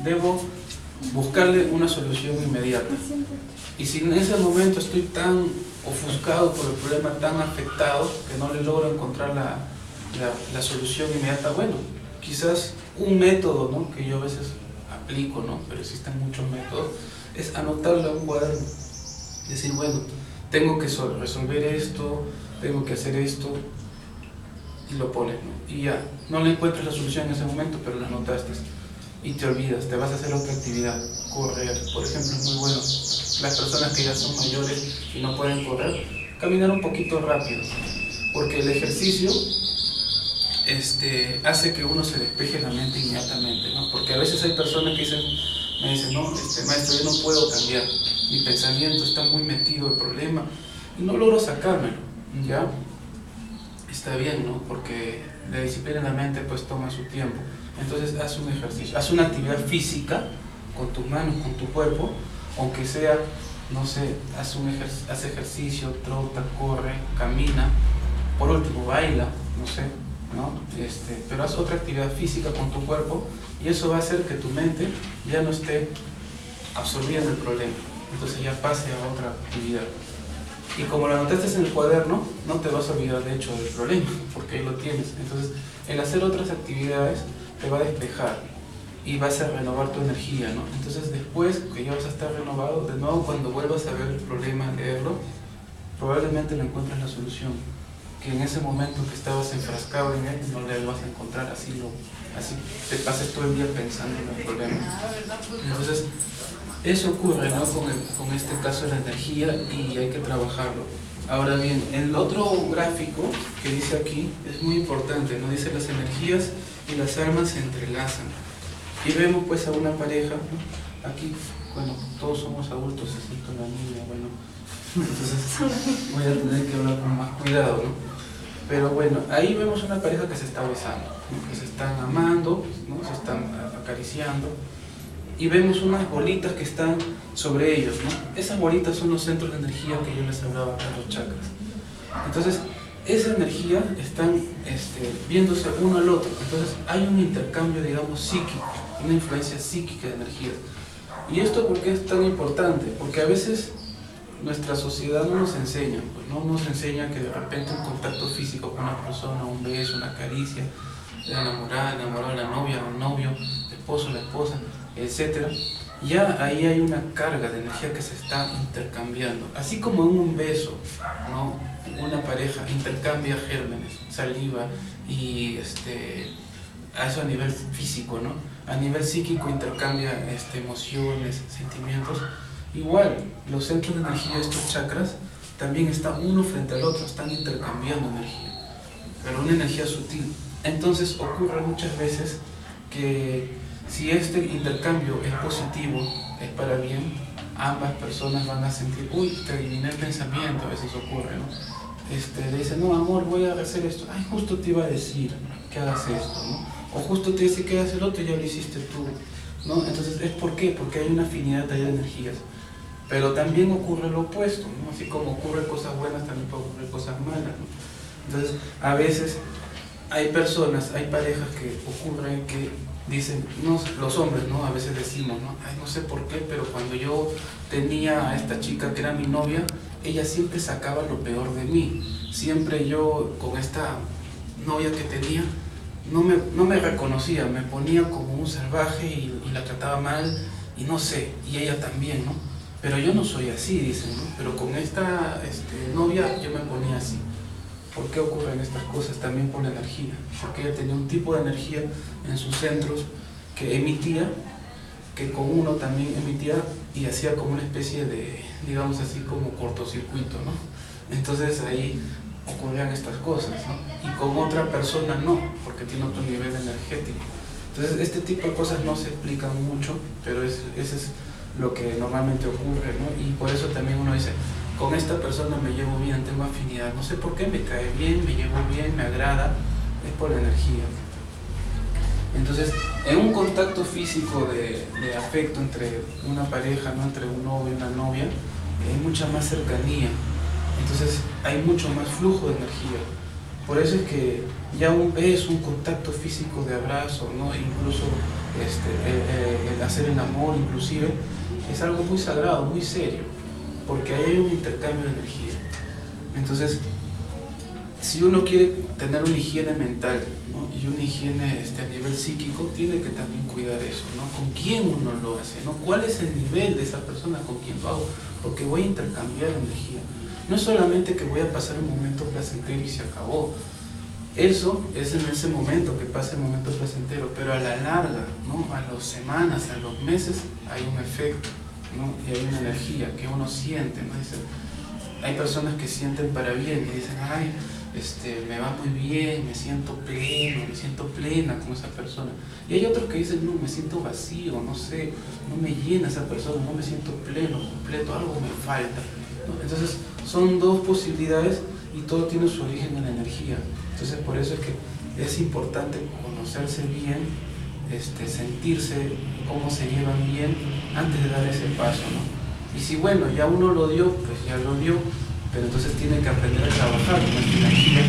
debo buscarle una solución inmediata. Y si en ese momento estoy tan ofuscado por el problema, tan afectado, que no le logro encontrar la solución inmediata, bueno, quizás un método, ¿no?, que yo a veces aplico, ¿no?, pero existen muchos métodos, es anotarlo en un cuaderno. Decir, bueno, tengo que resolver esto, tengo que hacer esto, y lo pones, ¿no? Y ya, no le encuentras la solución en ese momento, pero la anotaste. Y te olvidas, te vas a hacer otra actividad, correr, por ejemplo, es muy bueno. Las personas que ya son mayores y no pueden correr, caminar un poquito rápido, porque el ejercicio hace que uno se despeje la mente inmediatamente, ¿no? Porque a veces hay personas que me dicen, no, maestro, yo no puedo cambiar, mi pensamiento está muy metido en el problema y no logro sacármelo, ¿ya? Está bien, ¿no? Porque la disciplina en la mente pues toma su tiempo. Entonces haz un ejercicio, haz una actividad física con tus manos, con tu cuerpo, aunque sea, no sé, haz ejercicio, trota, corre, camina, por último baila, no sé, ¿no? Pero haz otra actividad física con tu cuerpo y eso va a hacer que tu mente ya no esté absorbiendo el problema, entonces ya pase a otra actividad. Y como lo anotaste en el cuaderno, no te vas a olvidar de hecho del problema, porque ahí lo tienes. Entonces, el hacer otras actividades te va a despejar y vas a renovar tu energía, ¿no? Entonces, después que ya vas a estar renovado, de nuevo cuando vuelvas a ver el problema, leerlo, probablemente le encuentres la solución, que en ese momento que estabas enfrascado en él, no le vas a encontrar, así te pases todo el día pensando en el problema. Entonces, eso ocurre, ¿no?, con este caso de la energía y hay que trabajarlo. Ahora bien, el otro gráfico que dice aquí es muy importante, ¿no? Dice las energías y las almas se entrelazan. Y vemos pues a una pareja, ¿no? Aquí, bueno, todos somos adultos, excepto la niña, bueno, entonces voy a tener que hablar con más cuidado, ¿no? Pero bueno, ahí vemos una pareja que se está besando, ¿no?, que se están amando, ¿no?, se están acariciando. Y vemos unas bolitas que están sobre ellos, ¿no? Esas bolitas son los centros de energía que yo les hablaba acá, los chakras. Entonces, esa energía están viéndose uno al otro. Entonces, hay un intercambio, digamos, psíquico, una influencia psíquica de energías. ¿Y esto por qué es tan importante? Porque a veces nuestra sociedad no nos enseña, pues no nos enseña que de repente un contacto físico con una persona, un beso, una caricia, la enamorada, la novia, el novio, el esposo, la esposa, etcétera, ya ahí hay una carga de energía que se está intercambiando. Así como en un beso, ¿no?, una pareja intercambia gérmenes, saliva y eso a nivel físico, ¿no? A nivel psíquico intercambia emociones, sentimientos. Igual, los centros de energía de estos chakras también están uno frente al otro, están intercambiando energía, pero una energía sutil. Entonces ocurre muchas veces que si este intercambio es positivo, es para bien, ambas personas van a sentir, uy, te adiviné el pensamiento, a veces ocurre, ¿no? Le dicen, no, amor, voy a hacer esto, ay, justo te iba a decir que hagas esto, ¿no? O justo te dice que hagas el otro y ya lo hiciste tú, ¿no? Entonces, ¿por qué? Porque hay una afinidad ahí de energías. Pero también ocurre lo opuesto, ¿no? Así como ocurren cosas buenas, también pueden ocurrir cosas malas, ¿no? Entonces, a veces hay personas, hay parejas que ocurren que dicen, no, los hombres, ¿no?, a veces decimos, ¿no?, ay, no sé por qué, pero cuando yo tenía a esta chica que era mi novia, ella siempre sacaba lo peor de mí. Siempre yo con esta novia que tenía no me reconocía, me ponía como un salvaje y la trataba mal y no sé, y ella también, ¿no? Pero yo no soy así, dicen, ¿no? Pero con esta novia yo me ponía así. ¿Por qué ocurren estas cosas? También por la energía, porque ella tenía un tipo de energía en sus centros que emitía, que con uno también emitía y hacía como una especie de, digamos así, como cortocircuito, ¿no? Entonces ahí ocurrían estas cosas, ¿no? Y con otra persona no, porque tiene otro nivel energético. Entonces este tipo de cosas no se explican mucho, pero ese es lo que normalmente ocurre, ¿no? Y por eso también uno dice, con esta persona me llevo bien, tengo afinidad, no sé por qué, me cae bien, me llevo bien, me agrada, es por la energía. Entonces, en un contacto físico de afecto entre una pareja, ¿no?, entre un novio y una novia, hay mucha más cercanía, entonces hay mucho más flujo de energía, Por eso es que ya es un contacto físico de abrazo, ¿no? Incluso el hacer el amor, inclusive, es algo muy sagrado, muy serio, porque ahí hay un intercambio de energía. Entonces, si uno quiere tener una higiene mental, ¿no? Y una higiene a nivel psíquico, tiene que también cuidar eso, ¿no? ¿Con quién uno lo hace, ¿no? ¿Cuál es el nivel de esa persona con quien lo hago? Porque voy a intercambiar energía. No es solamente que voy a pasar un momento placentero y se acabó. Eso es en ese momento que pasa el momento placentero, pero a la larga, ¿no? A las semanas, a los meses, hay un efecto, ¿no? Y hay una energía que uno siente, ¿no? Hay personas que sienten para bien y dicen, ay, me va muy bien, me siento pleno, me siento plena con esa persona. Y hay otros que dicen, no, me siento vacío, no sé, no me llena esa persona, no me siento pleno, completo, algo me falta, ¿no? Entonces, son dos posibilidades y todo tiene su origen en la energía. Entonces, por eso es que es importante conocerse bien, sentirse cómo se llevan bien antes de dar ese paso, ¿no? Y si, bueno, ya uno lo dio, pues ya lo dio, pero entonces tiene que aprender a trabajar con esta energía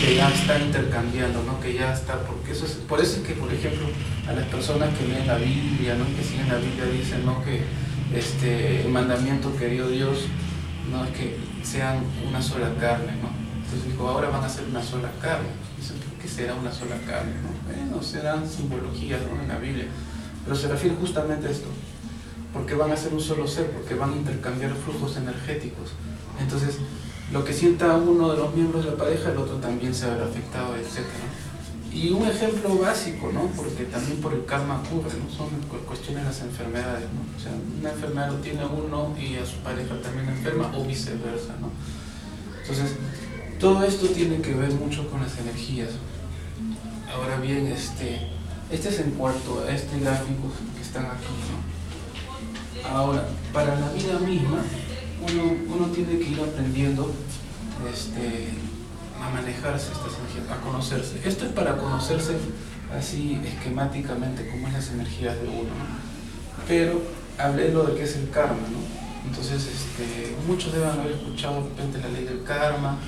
que ya está intercambiando, ¿no? Que ya está, porque por eso es que, por ejemplo, a las personas que leen la Biblia, ¿no? Que siguen la Biblia, dicen, ¿no? Que el mandamiento que dio Dios, ¿no? Es que sean una sola carne, ¿no? Entonces dijo, ahora van a ser una sola carne. Dicen, ¿por qué será una sola carne, no? Bueno, serán simbologías, ¿no? En la Biblia, pero se refiere justamente a esto, porque van a ser un solo ser, porque van a intercambiar flujos energéticos. Entonces, lo que sienta uno de los miembros de la pareja, el otro también se verá afectado, etc. Y un ejemplo básico, ¿no? Porque también por el karma ocurre, ¿no? Son cuestiones de las enfermedades, ¿no? O sea, una enfermedad lo tiene uno y a su pareja también enferma, o viceversa, ¿no? Entonces, todo esto tiene que ver mucho con las energías. Ahora bien, este es en cuanto a este gráfico que están aquí, ¿no? Ahora, para la vida misma, uno tiene que ir aprendiendo a manejarse estas energías, a conocerse. Esto es para conocerse así esquemáticamente cómo es las energías de uno, ¿no? Pero hablé lo de qué es el karma, ¿no? Entonces, muchos deben haber escuchado de repente la ley del karma,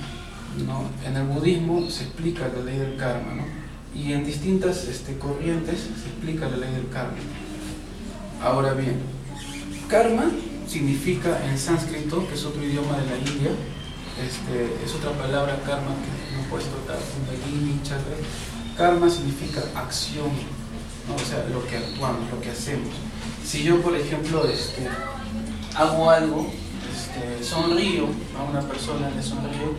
¿no? En el budismo se explica la ley del karma, ¿no? Y en distintas corrientes se explica la ley del karma. Ahora bien, karma significa en sánscrito, que es otro idioma de la India, es otra palabra karma que no he puesto acá, kundalini, chakra. Karma significa acción, ¿no? O sea, lo que actuamos, lo que hacemos. Si yo, por ejemplo, hago algo, sonrío a una persona, le sonrío,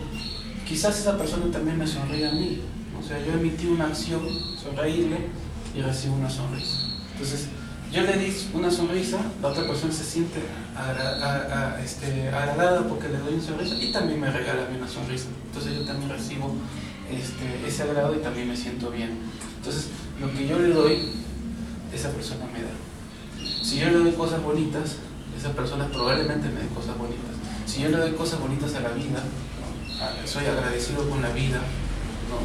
quizás esa persona también me sonríe a mí. O sea, yo emití una acción, sonreírle, y recibo una sonrisa. Entonces, yo le di una sonrisa, la otra persona se siente agradada porque le doy una sonrisa y también me regala a mí una sonrisa. Entonces yo también recibo ese agrado y también me siento bien. Entonces, lo que yo le doy, esa persona me da. Si yo le doy cosas bonitas, esa persona probablemente me dé cosas bonitas. Si yo le doy cosas bonitas a la vida, ¿no? Soy agradecido con la vida, ¿no?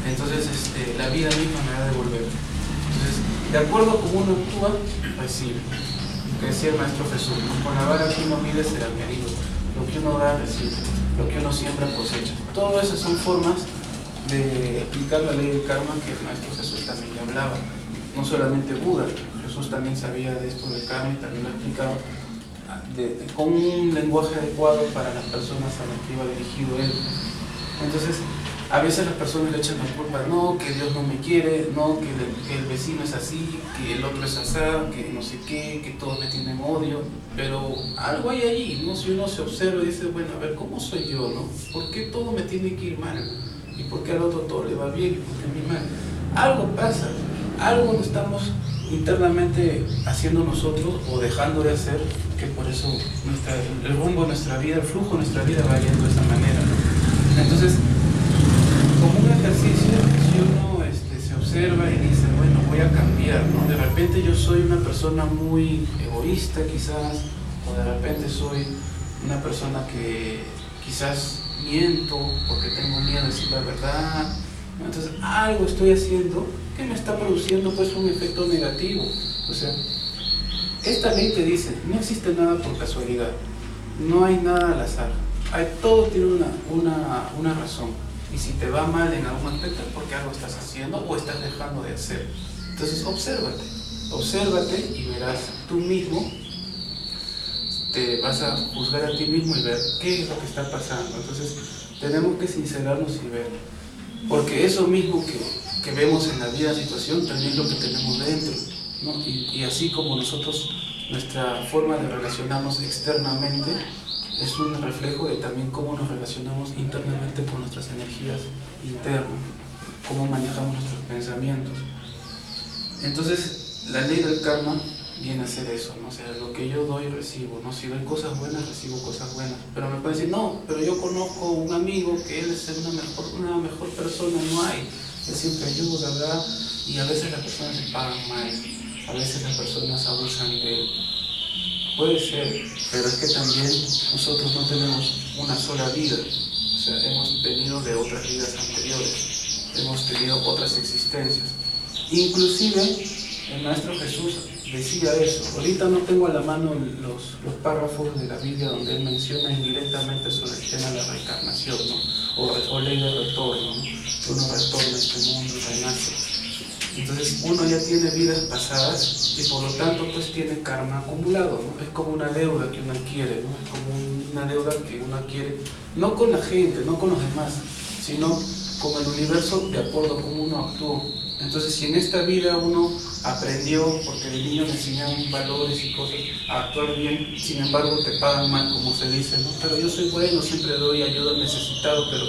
Entonces la vida misma me va a devolver. Entonces, de acuerdo a cómo uno actúa, recibe. Lo que decía el maestro Jesús, con la vara que uno mide será medido. Lo que uno da, recibe. Lo que uno siembra, cosecha. Todas esas son formas de explicar la ley del karma que el maestro Jesús también le hablaba. No solamente Buda, Jesús también sabía de esto del karma y también lo explicaba con un lenguaje adecuado para las personas a las que iba dirigido él. Entonces, a veces las personas le echan la culpa, no, que Dios no me quiere, no, que el vecino es así, que el otro es así, que no sé qué, que todos me tienen odio, pero algo hay allí, ¿no? Si uno se observa y dice, bueno, a ver, ¿cómo soy yo, no? ¿Por qué todo me tiene que ir mal? ¿Y por qué al otro todo le va bien y por qué a mí mal? Algo pasa, algo no estamos internamente haciendo nosotros o dejando de hacer, que por eso el rumbo de nuestra vida, el flujo de nuestra vida va yendo de esa manera, ¿no? Entonces, como un ejercicio, si uno se observa y dice, bueno, voy a cambiar, ¿no? De repente yo soy una persona muy egoísta quizás, o de repente soy una persona que quizás miento porque tengo miedo de decir la verdad, ¿no? Entonces algo estoy haciendo que me está produciendo pues un efecto negativo. O sea, esta ley te dice, no existe nada por casualidad, no hay nada al azar, Todo tiene una razón. Y si te va mal en algún aspecto es porque algo estás haciendo o estás dejando de hacer. Entonces obsérvate y verás tú mismo, te vas a juzgar a ti mismo y ver qué es lo que está pasando. Entonces tenemos que sincerarnos y ver, porque eso mismo que vemos en la vida, situación, también es lo que tenemos dentro, ¿no? Y así como nosotros, nuestra forma de relacionarnos externamente es un reflejo de también cómo nos relacionamos internamente con nuestras energías internas, cómo manejamos nuestros pensamientos. Entonces, la ley del karma viene a ser eso, ¿no? O sea, lo que yo doy, recibo, ¿no? Si doy cosas buenas, recibo cosas buenas. Pero me pueden decir, no, pero yo conozco un amigo que él es una mejor persona, no hay. Él siempre ayuda, ¿verdad? Y a veces las personas se pagan mal, a veces las personas abusan de él. Puede ser, pero es que también nosotros no tenemos una sola vida. O sea, hemos venido de otras vidas anteriores, hemos tenido otras existencias. Inclusive, el Maestro Jesús decía eso. Ahorita no tengo a la mano los párrafos de la Biblia donde él menciona indirectamente sobre el tema de la reencarnación, ¿no? O ley de retorno, ¿no? Que uno retorna a este mundo y renace. Entonces uno ya tiene vidas pasadas y por lo tanto pues tiene karma acumulado, ¿no? Es como una deuda que uno adquiere, ¿no? Es como una deuda que uno adquiere, no con la gente, no con los demás, sino con el universo de acuerdo a cómo uno actuó. Entonces si en esta vida uno aprendió, porque de niño le enseñaban valores y cosas, a actuar bien, sin embargo te pagan mal, como se dice, ¿no? Pero yo soy bueno, siempre doy ayuda al necesitado, pero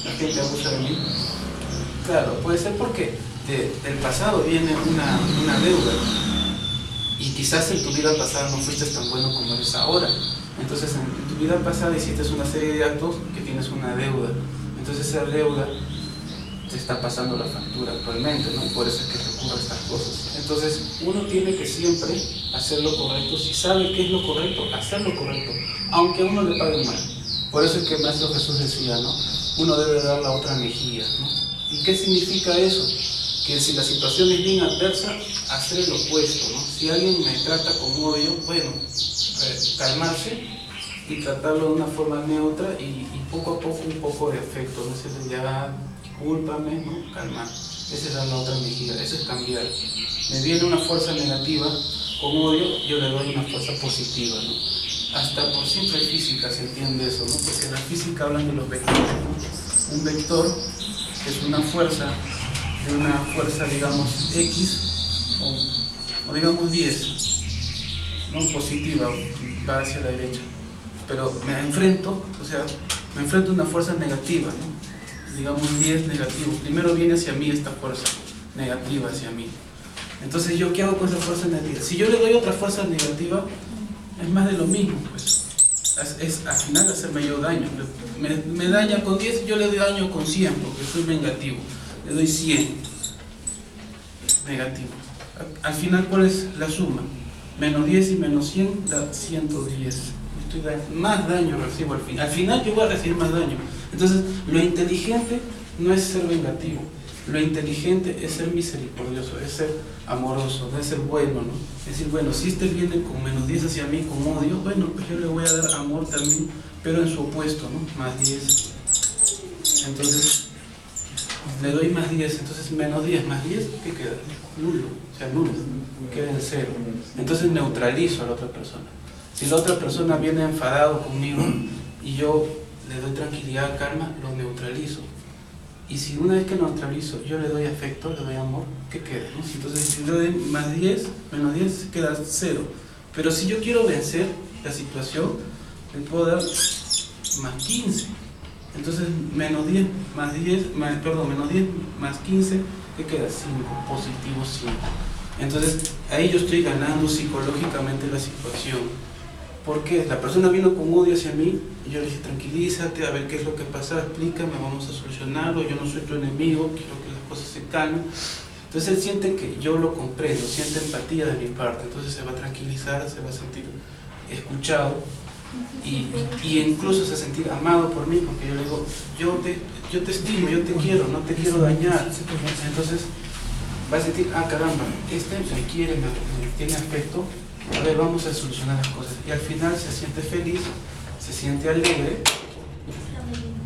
la gente abusa de mí. Claro, puede ser porque del pasado viene una deuda y quizás en tu vida pasada no fuiste tan bueno como eres ahora. Entonces en tu vida pasada hiciste una serie de actos que tienes una deuda. Entonces esa deuda te está pasando la factura actualmente, ¿no? Y por eso es que te ocurren estas cosas. Entonces uno tiene que siempre hacer lo correcto. Si sabe qué es lo correcto, hacer lo correcto, aunque a uno le paguen mal. Por eso es que el Maestro Jesús decía, ¿no? Uno debe dar la otra mejilla, ¿no? ¿Y qué significa eso? Que si la situación es bien adversa, hacer el opuesto, ¿no? Si alguien me trata con odio, bueno, calmarse y tratarlo de una forma neutra y poco a poco un poco de afecto, ¿no? Ese es ya, discúlpame, ¿no? Calmar. Esa es dar la otra mejilla, eso es cambiar. Me viene una fuerza negativa con odio, yo le doy una fuerza positiva, ¿no? Hasta por simple física se entiende eso, ¿no? Porque en la física hablan de los vectores, ¿no? Un vector es una fuerza, de una fuerza, digamos, X, o digamos 10, ¿no? Positiva, va hacia la derecha. Pero me enfrento a una fuerza negativa, ¿no? Digamos 10 negativo. Primero viene hacia mí esta fuerza negativa hacia mí. Entonces, ¿yo qué hago con esa fuerza negativa? Si yo le doy otra fuerza negativa, es más de lo mismo, pues. Es al final hacerme yo daño. Me daña con 10, yo le doy daño con 100, porque soy vengativo. Le doy 100 negativo. Al final, ¿cuál es la suma? Menos 10 y menos 100 da 110. Más daño recibo al final. Al final yo voy a recibir más daño. Entonces, lo inteligente no es ser vengativo. Lo inteligente es ser misericordioso, es ser amoroso, es ser bueno, ¿no? Es decir, bueno, si este viene con menos 10 hacia mí, con odio, bueno, pues yo le voy a dar amor también, pero en su opuesto, ¿no? Más 10. Entonces, le doy más 10, entonces menos 10 más 10, ¿qué queda? Nulo, o sea, nulo, queda en 0. Entonces neutralizo a la otra persona. Si la otra persona viene enfadado conmigo y yo le doy tranquilidad, calma, lo neutralizo. Y si una vez que neutralizo, yo le doy afecto, le doy amor, ¿qué queda? ¿No? Entonces, si le doy más 10, menos 10, queda 0. Pero si yo quiero vencer la situación, le puedo dar más 15. Entonces, menos 10 más 10, menos 10 más 15, ¿qué queda? 5, positivo 5. Entonces, ahí yo estoy ganando psicológicamente la situación. ¿Por qué? La persona vino con odio hacia mí y yo le dije, tranquilízate, a ver qué es lo que pasa, explícame, vamos a solucionarlo, yo no soy tu enemigo, quiero que las cosas se calmen. Entonces él siente que yo lo comprendo, siente empatía de mi parte, entonces se va a tranquilizar, se va a sentir escuchado y incluso se va a sentir amado por mí, porque yo le digo, yo te estimo, yo te quiero, no te quiero dañar. Entonces va a sentir, caramba, este me quiere, me tiene afecto, a ver, vamos a solucionar las cosas. Y al final se siente feliz, se siente alegre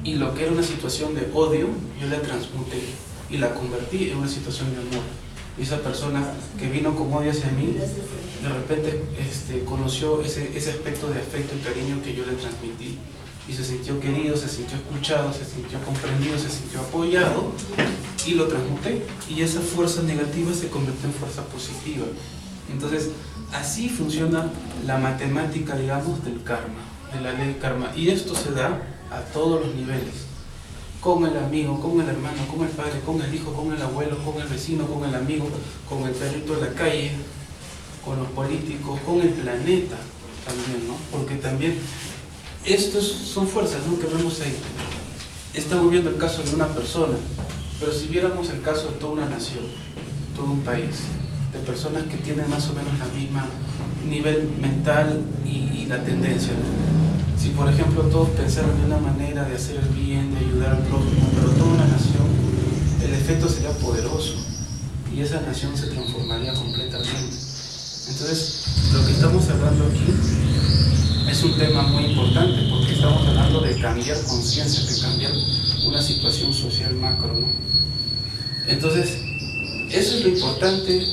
y lo que era una situación de odio, yo la transmuté y la convertí en una situación de amor. Y esa persona que vino con odio hacia mí, de repente conoció ese aspecto de afecto y cariño que yo le transmití, y se sintió querido, se sintió escuchado, se sintió comprendido, se sintió apoyado, y lo transmuté, y esa fuerza negativa se convirtió en fuerza positiva. Entonces, así funciona la matemática, digamos, del karma, de la ley del karma, y esto se da a todos los niveles, con el amigo, con el hermano, con el padre, con el hijo, con el abuelo, con el vecino, con el amigo, con el perrito de la calle, con los políticos, con el planeta también, ¿no? Porque también estos son fuerzas, ¿no?, que vemos ahí. Estamos viendo el caso de una persona, pero si viéramos el caso de toda una nación, todo un país, de personas que tienen más o menos la misma nivel mental y la tendencia, ¿no? Si por ejemplo todos pensaran de una manera de hacer el bien, de ayudar al prójimo, pero toda una nación, el efecto sería poderoso y esa nación se transformaría completamente. Entonces, lo que estamos hablando aquí es un tema muy importante, porque estamos hablando de cambiar conciencia, de cambiar una situación social macro, ¿no? Entonces, eso es lo importante,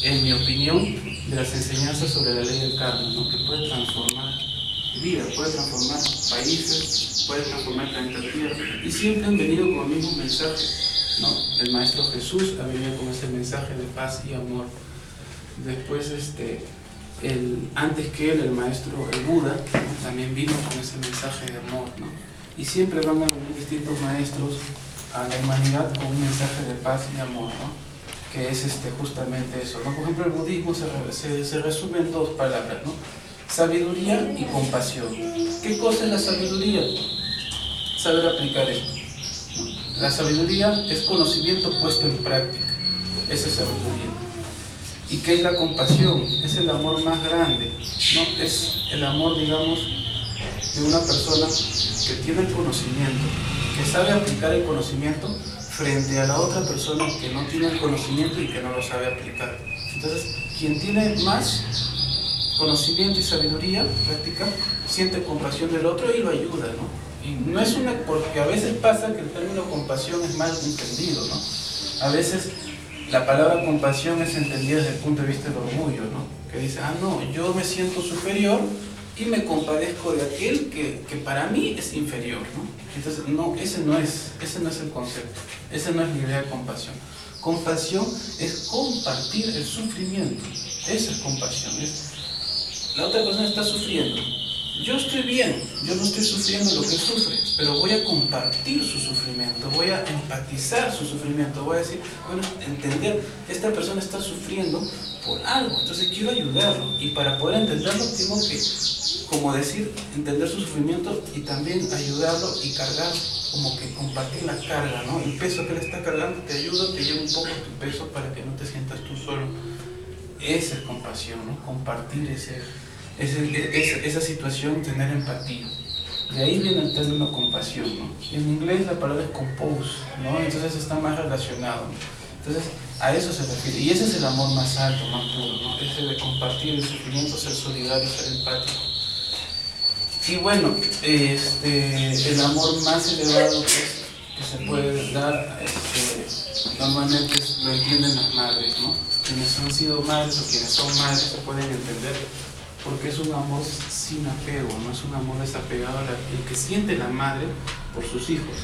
en mi opinión, de las enseñanzas sobre la ley del karma, ¿no?, que puede transformar vida, puede transformar países, puede transformar el planeta Tierra, y siempre han venido con el mismo mensaje, ¿no? El Maestro Jesús ha venido con ese mensaje de paz y amor. Después, antes que él, el Maestro, el Buda, ¿no?, también vino con ese mensaje de amor, ¿no? Y siempre van a venir distintos maestros a la humanidad con un mensaje de paz y amor, ¿no?, que es justamente eso, ¿no? Por ejemplo, el budismo se resume en dos palabras, ¿no? Sabiduría y compasión. ¿Qué cosa es la sabiduría? Saber aplicar esto, ¿no? La sabiduría es conocimiento puesto en práctica. Esa es sabiduría. ¿Y qué es la compasión? Es el amor más grande, ¿no? Es el amor, digamos, de una persona que tiene el conocimiento, que sabe aplicar el conocimiento frente a la otra persona que no tiene el conocimiento y que no lo sabe aplicar. Entonces, quien tiene más conocimiento y sabiduría práctica, siente compasión del otro y lo ayuda, ¿no? Y no es porque a veces pasa que el término compasión es mal entendido, ¿no? A veces la palabra compasión es entendida desde el punto de vista del orgullo, ¿no? Que dice, no, yo me siento superior y me compadezco de aquel que para mí es inferior, ¿no? Entonces, no, ese no es el concepto, esa no es la idea de compasión. Compasión es compartir el sufrimiento, esa es compasión, la otra persona está sufriendo, yo estoy bien, yo no estoy sufriendo lo que sufre, pero voy a compartir su sufrimiento, voy a empatizar su sufrimiento, voy a decir, bueno, entender, esta persona está sufriendo por algo, entonces quiero ayudarlo, y para poder entenderlo tengo que, como decir, entender su sufrimiento y también ayudarlo y cargar, como que compartir la carga, ¿no? El peso que él está cargando, te ayuda, te lleva un poco tu peso para que no te sientas tú solo. Esa es compasión, ¿no? Compartir esa situación, tener empatía. De ahí viene el término compasión, ¿no? En inglés la palabra es compose, ¿no? Entonces está más relacionado, ¿no? Entonces a eso se refiere. Y ese es el amor más alto, más puro, ¿no? Ese de compartir el sufrimiento, ser solidario, ser empático. Y bueno, el amor más elevado que se puede dar, normalmente lo entienden las madres, ¿no? Quienes han sido madres o quienes son madres se pueden entender, porque es un amor sin apego, no es un amor desapegado el que siente la madre por sus hijos.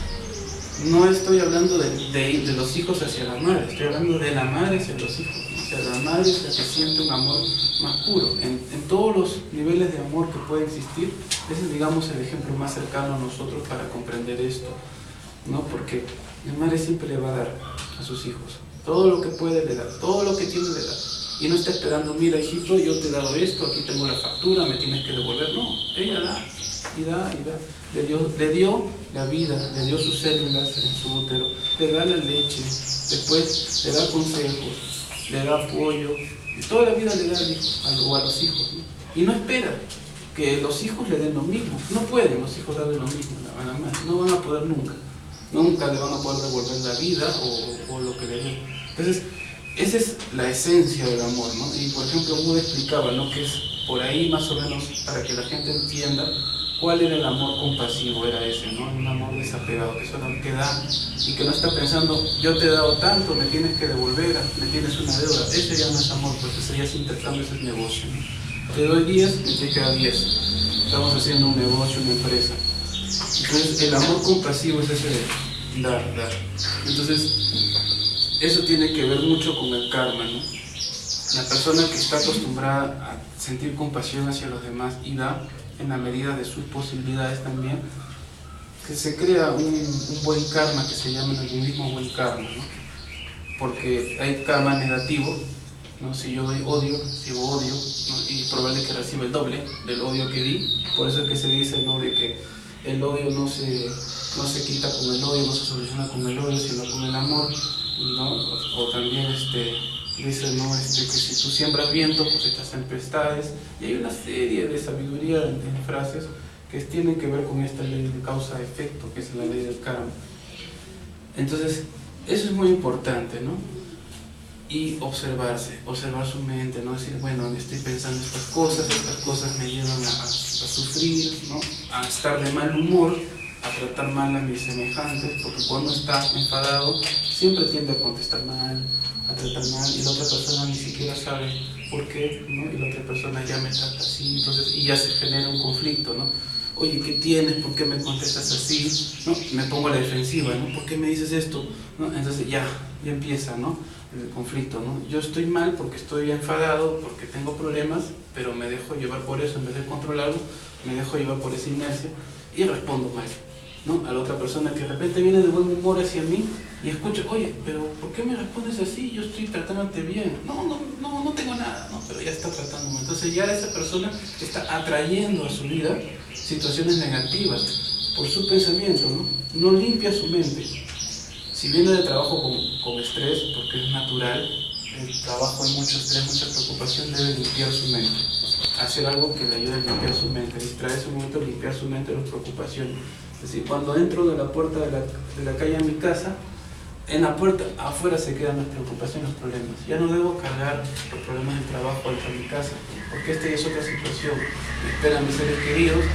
No estoy hablando de los hijos hacia la madre, estoy hablando de la madre hacia los hijos, ¿no? O sea, la madre es la que siente un amor más puro, en todos los niveles de amor que puede existir. Ese es, digamos, el ejemplo más cercano a nosotros para comprender esto, ¿no? Porque la madre siempre le va a dar a sus hijos todo lo que puede, le da, todo lo que tiene le da, y no está esperando, mira hijito, yo te he dado esto, aquí tengo la factura, me tienes que devolver. No, ella da y da y da. Le dio la vida, le dio sus células en su útero, le da la leche, después le da consejos, le da apoyo, y toda la vida le da al hijo, a los hijos, ¿no? Y no espera que los hijos le den lo mismo, no pueden los hijos darle lo mismo a la madre, no van a poder nunca le van a poder devolver la vida o lo que le den. Entonces, esa es la esencia del amor, ¿no? Y por ejemplo, Buda explicaba, ¿no?, que es por ahí más o menos, para que la gente entienda, ¿Cuál era el amor compasivo? Era ese, ¿no? Un amor desapegado, que solamente da y que no está pensando, yo te he dado tanto, me tienes que devolver, me tienes una deuda. Ese ya no es amor, pues ese ya es intercambio, ese es negocio, ¿no? Te doy 10, me tienes que dar 10. Estamos haciendo un negocio, una empresa. Entonces, el amor compasivo es ese de dar. Entonces, eso tiene que ver mucho con el karma, ¿no? La persona que está acostumbrada a sentir compasión hacia los demás y da, en la medida de sus posibilidades también, que se crea un buen karma que se llama en el budismo buen karma, ¿no? Porque hay karma negativo, ¿no? Si yo doy odio, recibo odio, ¿no? Y probable que reciba el doble del odio que di. Por eso es que se dice, ¿no?, de que el odio no se quita con el odio, no se soluciona con el odio, sino con el amor, ¿no? O también dice, ¿no?, que si tú siembras viento, cosechas tempestades. Y hay una serie de sabiduría en frases que tienen que ver con esta ley de causa-efecto, que es la ley del karma. Entonces, eso es muy importante, ¿no? Y observar su mente, ¿no? Decir, bueno, estoy pensando estas cosas me llevan a sufrir, ¿no? A estar de mal humor, a tratar mal a mis semejantes, porque cuando está enfadado siempre tiende a contestar mal, a tratar mal, y la otra persona ni siquiera sabe por qué, ¿no? Y la otra persona ya me trata así, entonces, y ya se genera un conflicto, ¿no? Oye, ¿qué tienes? ¿Por qué me contestas así? ¿No? Me pongo a la defensiva, ¿no? ¿Por qué me dices esto? ¿No? Entonces ya empieza, ¿no?, el conflicto, ¿no? Yo estoy mal porque estoy enfadado, porque tengo problemas, pero me dejo llevar por eso, en vez de controlarlo, me dejo llevar por esa inercia y respondo mal, ¿no? A la otra persona que de repente viene de buen humor hacia mí y escucho, oye, pero ¿por qué me respondes así? Yo estoy tratándote bien. No tengo nada, ¿no? Pero ya está tratándome. Entonces ya esa persona está atrayendo a su vida situaciones negativas por su pensamiento, ¿no? No limpia su mente. Si viene de trabajo con estrés, porque es natural, el trabajo hay mucho estrés, mucha preocupación, debe limpiar su mente. Hacer algo que le ayude a limpiar su mente, distraerse un momento, limpiar su mente de las preocupaciones. Es decir, cuando entro de la puerta de la calle a mi casa, en la puerta afuera se quedan las preocupaciones, los problemas. Ya no debo cargar los problemas del trabajo dentro de mi casa, porque esta ya es otra situación. Me esperan mis seres queridos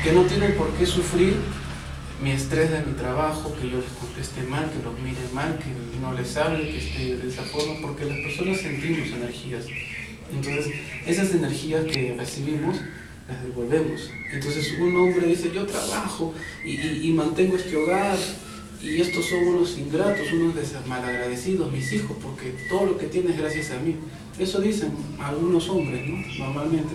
que no tienen por qué sufrir mi estrés de mi trabajo, que yo les conteste mal, que los mire mal, que no les hable, que esté de esa forma, porque las personas sentimos energías. Entonces, esas energías que recibimos, las devolvemos. Entonces, un hombre dice, yo trabajo y mantengo este hogar, y estos son unos ingratos, unos malagradecidos, mis hijos, porque todo lo que tienen es gracias a mí. Eso dicen algunos hombres, ¿no?, normalmente.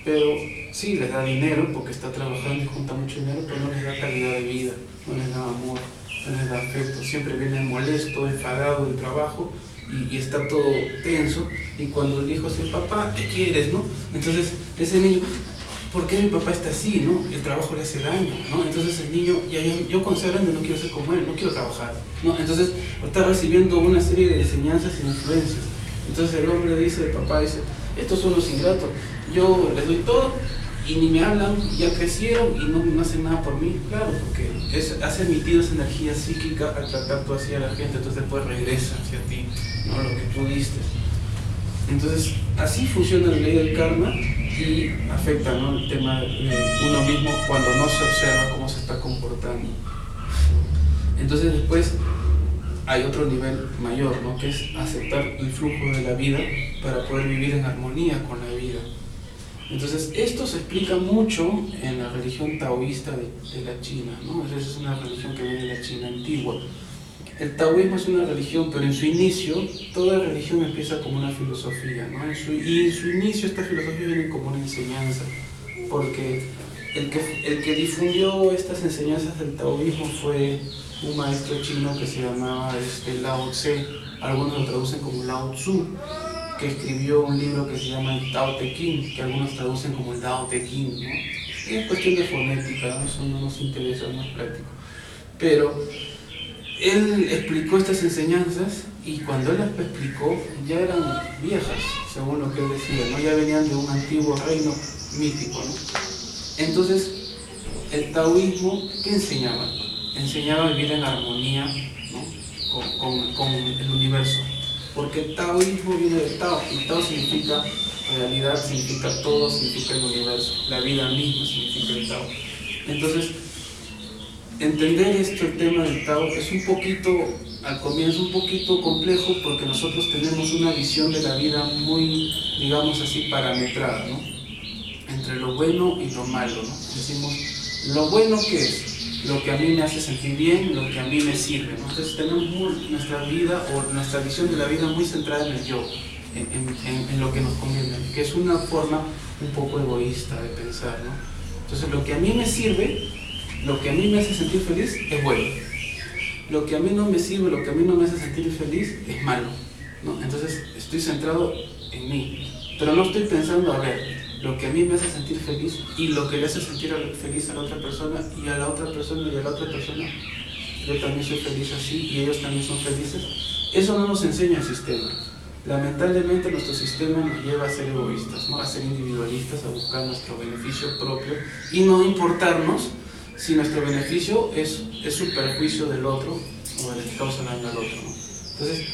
Pero sí, les da dinero porque está trabajando y junta mucho dinero, pero no les da calidad de vida, no les da amor, no les da afecto. Siempre viene molesto, enfadado del trabajo y está todo tenso. Y cuando el hijo dice, papá, ¿qué quieres?, ¿no? Entonces ese niño, ¿por qué mi papá está así?, ¿no? El trabajo le hace daño, ¿no? Entonces el niño, yo cuando sea grande no quiero ser como él, no quiero trabajar, ¿no? Entonces está recibiendo una serie de enseñanzas e influencias. Entonces el hombre dice, el papá dice, estos son los ingratos, yo les doy todo y ni me hablan, ya crecieron y no hacen nada por mí. Claro, porque has emitido esa energía psíquica al tratar tú así a la gente, entonces después regresa hacia ti, ¿no?, lo que tú diste. Entonces así funciona la ley del karma y afecta, ¿no?, el tema de uno mismo cuando no se observa cómo se está comportando. Entonces después hay otro nivel mayor, ¿no?, que es aceptar el flujo de la vida para poder vivir en armonía con la vida. Entonces, esto se explica mucho en la religión taoísta de la China, ¿no? Esa es una religión que viene de la China antigua. El taoísmo es una religión, pero en su inicio, toda religión empieza como una filosofía, ¿no? Y en su inicio esta filosofía viene como una enseñanza, porque el que difundió estas enseñanzas del taoísmo fue un maestro chino que se llamaba Lao Tse, algunos lo traducen como Lao Tzu, que escribió un libro que se llama el Tao Te Ching, que algunos traducen como el Tao Te Ching, ¿no? Es cuestión de fonética, ¿no? Eso no nos interesa, no es práctico. Pero él explicó estas enseñanzas y cuando él las explicó ya eran viejas, según lo que él decía, ¿no? Ya venían de un antiguo reino mítico, ¿no? Entonces, el taoísmo, ¿qué enseñaba? Enseñaba a vivir en armonía, ¿no?, con el universo. Porque el taoísmo viene del Tao, y Tao significa Realidad significa todo, significa el universo. La vida misma significa el Tao. Entonces, entender el tema del Tao es un poquito, al comienzo, un poquito complejo porque nosotros tenemos una visión de la vida muy, digamos así, parametrada, ¿no? Entre lo bueno y lo malo, ¿no? Decimos, lo bueno que es, lo que a mí me hace sentir bien, lo que a mí me sirve, ¿no? Entonces tenemos nuestra vida o nuestra visión de la vida muy centrada en el yo, en lo que nos conviene, que es una forma un poco egoísta de pensar, ¿no? Entonces lo que a mí me sirve, lo que a mí me hace sentir feliz es bueno. Lo que a mí no me sirve, lo que a mí no me hace sentir feliz es malo, ¿no? Entonces estoy centrado en mí, pero no estoy pensando, a ver, lo que a mí me hace sentir feliz y lo que le hace sentir feliz a la otra persona y a la otra persona y a la otra persona, yo también soy feliz así y ellos también son felices. Eso no nos enseña el sistema. Lamentablemente nuestro sistema nos lleva a ser egoístas, ¿no? A ser individualistas, a buscar nuestro beneficio propio y no importarnos si nuestro beneficio es su perjuicio del otro o le causa daño al otro, ¿no? Entonces,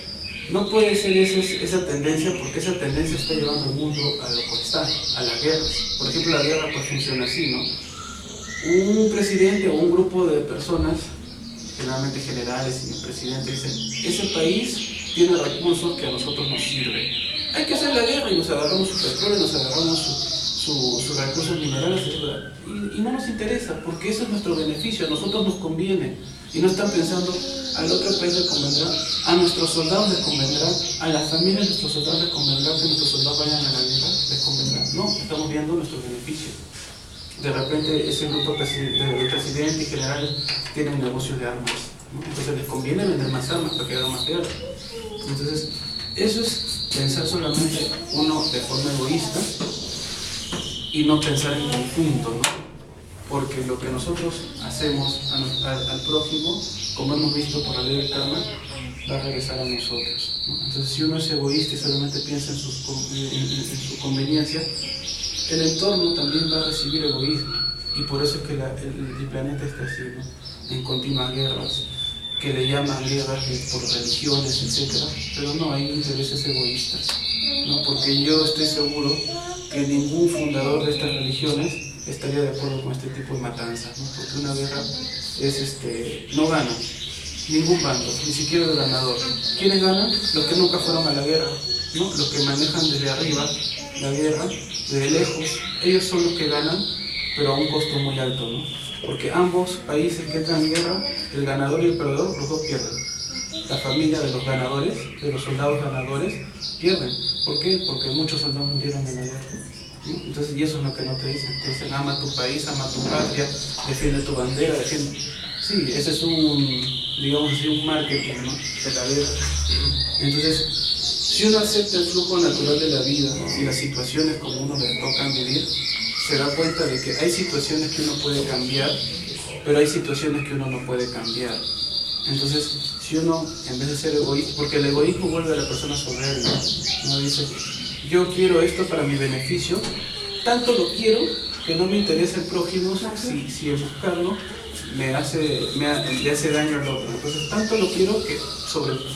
no puede ser esa tendencia, porque esa tendencia está llevando al mundo a lo que está, a las guerras. Por ejemplo, la guerra pues funciona así, ¿no? Un presidente o un grupo de personas, generalmente generales y el presidente, dicen, ese país tiene recursos que a nosotros nos sirven. Hay que hacer la guerra y nos agarramos su petróleo, nos agarramos sus recursos minerales, y no nos interesa, porque eso es nuestro beneficio, a nosotros nos conviene. Y no están pensando, al otro país le convendrá, a nuestros soldados les convendrá, a las familias de nuestros soldados les convendrá que nuestros soldados vayan a la guerra, les convendrá. No, estamos viendo nuestro beneficio. De repente ese grupo de presidentes y generales tienen negocios de armas, ¿no? Entonces les conviene vender más armas para que hagan más guerra. Entonces, eso es pensar solamente uno de forma egoísta y no pensar en conjunto, ¿no? Porque lo que nosotros hacemos al prójimo, como hemos visto por la ley del karma, va a regresar a nosotros, ¿no? Entonces, si uno es egoísta y solamente piensa en su conveniencia, el entorno también va a recibir egoísmo. Y por eso es que el planeta está así, ¿no? En continuas guerras, que le llaman guerras por religiones, etc. Pero no, hay intereses egoístas, ¿no? Porque yo estoy seguro que ningún fundador de estas religiones estaría de acuerdo con este tipo de matanzas, ¿no? Porque una guerra no gana ningún bando, ni siquiera el ganador. ¿Quiénes ganan? Los que nunca fueron a la guerra, ¿no? Los que manejan desde arriba la guerra, desde lejos. Ellos son los que ganan, pero a un costo muy alto, ¿no? Porque ambos países que entran en guerra, el ganador y el perdedor, los dos pierden. La familia de los ganadores, de los soldados ganadores, pierden. ¿Por qué? Porque muchos soldados murieron en la guerra. Entonces, y eso es lo que no te dicen. Te dicen, ama tu país, ama tu patria, defiende tu bandera, defiende... Sí, ese es digamos así, un marketing, ¿no? De la guerra. Entonces, si uno acepta el flujo natural de la vida, ¿no? Y las situaciones como uno le tocan vivir, se da cuenta de que hay situaciones que uno puede cambiar, pero hay situaciones que uno no puede cambiar. Entonces, si uno, en vez de ser egoísta, porque el egoísmo vuelve a la persona soberbia, ¿no? Dice, yo quiero esto para mi beneficio, tanto lo quiero que no me interesa el prójimo si el buscarlo le hace daño al otro. Entonces, tanto lo quiero que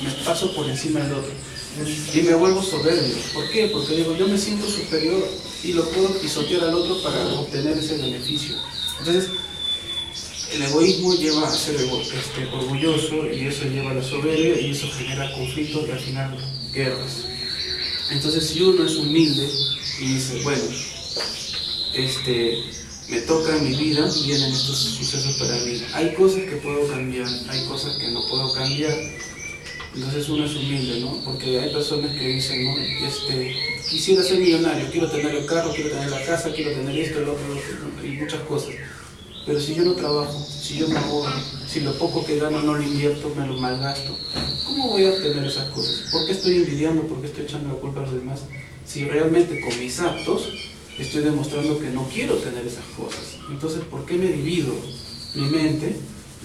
me paso por encima del otro. Y me vuelvo soberbio. ¿Por qué? Porque digo, yo me siento superior y lo puedo pisotear al otro para obtener ese beneficio. Entonces, el egoísmo lleva a ser orgulloso, y eso lleva a la soberbia, y eso genera conflictos y al final guerras. Entonces, si uno es humilde y dice, bueno, me toca en mi vida, vienen estos sucesos para mí. Hay cosas que puedo cambiar, hay cosas que no puedo cambiar. Entonces uno es humilde, ¿no? Porque hay personas que dicen, ¿no? Quisiera ser millonario, quiero tener el carro, quiero tener la casa, quiero tener esto, el otro, y muchas cosas. Pero si yo no trabajo, si yo me ahorro, si lo poco que gano no lo invierto, me lo malgasto, ¿cómo voy a obtener esas cosas? ¿Por qué estoy envidiando? ¿Por qué estoy echando la culpa a los demás? Si realmente con mis actos estoy demostrando que no quiero tener esas cosas. Entonces, ¿por qué me divido mi mente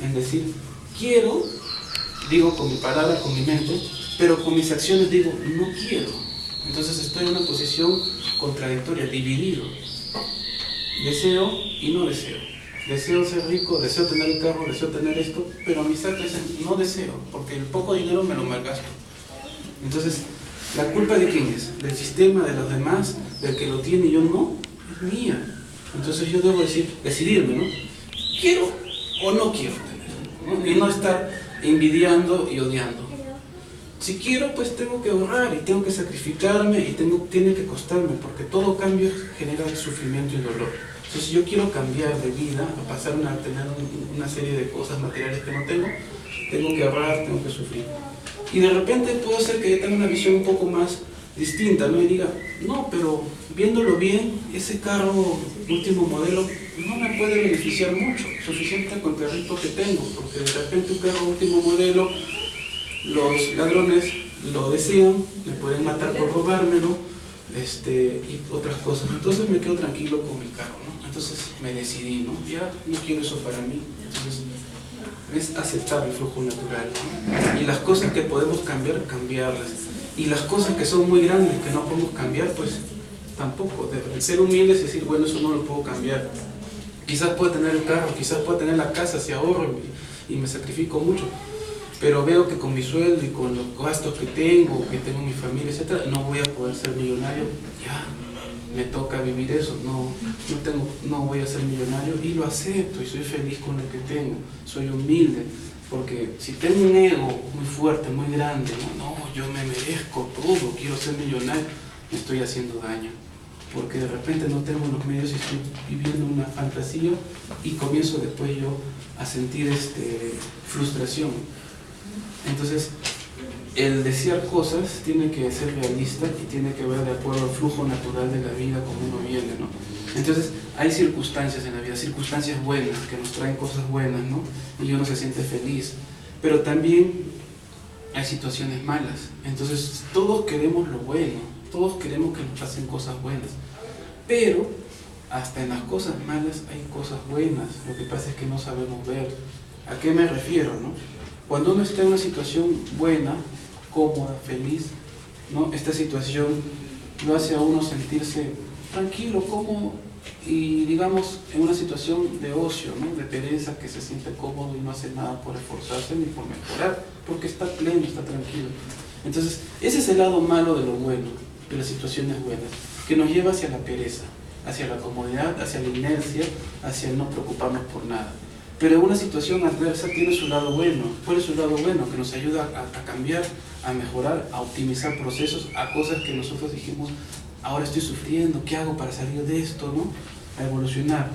en decir, quiero, digo con mi palabra, con mi mente, pero con mis acciones digo, no quiero? Entonces estoy en una posición contradictoria, dividido. Deseo y no deseo. Deseo ser rico, deseo tener el carro, deseo tener esto, pero mis actos dicen, no deseo, porque el poco dinero me lo malgasto. Entonces, ¿La culpa de quién es? ¿Del sistema, de los demás, del que lo tiene y yo no? Es mía. Entonces yo debo decidirme, ¿no? ¿Quiero o no quiero tener? ¿No? Y no estar envidiando y odiando. Si quiero, pues tengo que ahorrar y tengo que sacrificarme y tiene que costarme, porque todo cambio genera sufrimiento y dolor. Entonces, si yo quiero cambiar de vida, a pasar a tener una serie de cosas materiales que no tengo que ahorrar, tengo que sufrir. Y de repente puedo ser que yo tenga una visión un poco más distinta, ¿no? Y diga, no, pero viéndolo bien, ese carro último modelo no me puede beneficiar mucho, suficiente con el carrito que tengo, porque de repente un carro último modelo, los ladrones lo desean, me pueden matar por robármelo, y otras cosas. Entonces me quedo tranquilo con mi carro, ¿no? Entonces me decidí, ¿no? Ya no quiero eso para mí. Entonces es aceptar el flujo natural, ¿no? Y las cosas que podemos cambiar, cambiarlas. Y las cosas que son muy grandes, que no podemos cambiar, pues tampoco. El ser humilde es decir, bueno, eso no lo puedo cambiar. Quizás pueda tener el carro, quizás pueda tener la casa si ahorro y me sacrifico mucho. Pero veo que con mi sueldo y con los gastos que tengo mi familia, etc., no voy a poder ser millonario. Ya, me toca vivir eso, no voy a ser millonario y lo acepto y soy feliz con lo que tengo, soy humilde, porque si tengo un ego muy fuerte, muy grande, no, yo me merezco todo, quiero ser millonario, me estoy haciendo daño, porque de repente no tengo los medios y estoy viviendo una fantasía y comienzo después yo a sentir frustración. Entonces, el desear cosas tiene que ser realista y tiene que ver de acuerdo al flujo natural de la vida como uno viene, ¿no? Entonces, hay circunstancias en la vida, circunstancias buenas, que nos traen cosas buenas, ¿no? Y uno se siente feliz. Pero también hay situaciones malas. Entonces, todos queremos lo bueno, todos queremos que nos pasen cosas buenas. Pero, hasta en las cosas malas hay cosas buenas. Lo que pasa es que no sabemos ver. ¿A qué me refiero, no? Cuando uno está en una situación buena, cómoda, feliz, ¿no? Esta situación lo hace a uno sentirse tranquilo, cómodo y, digamos, en una situación de ocio, ¿no? De pereza, que se siente cómodo y no hace nada por esforzarse ni por mejorar, porque está pleno, está tranquilo. Entonces, ese es el lado malo de lo bueno, de las situaciones buenas, que nos lleva hacia la pereza, hacia la comodidad, hacia la inercia, hacia el no preocuparnos por nada. Pero una situación adversa tiene su lado bueno. ¿Cuál es su lado bueno? Que nos ayuda a cambiar, a mejorar, a optimizar procesos, a cosas que nosotros dijimos, ahora estoy sufriendo, ¿qué hago para salir de esto, no? A evolucionar.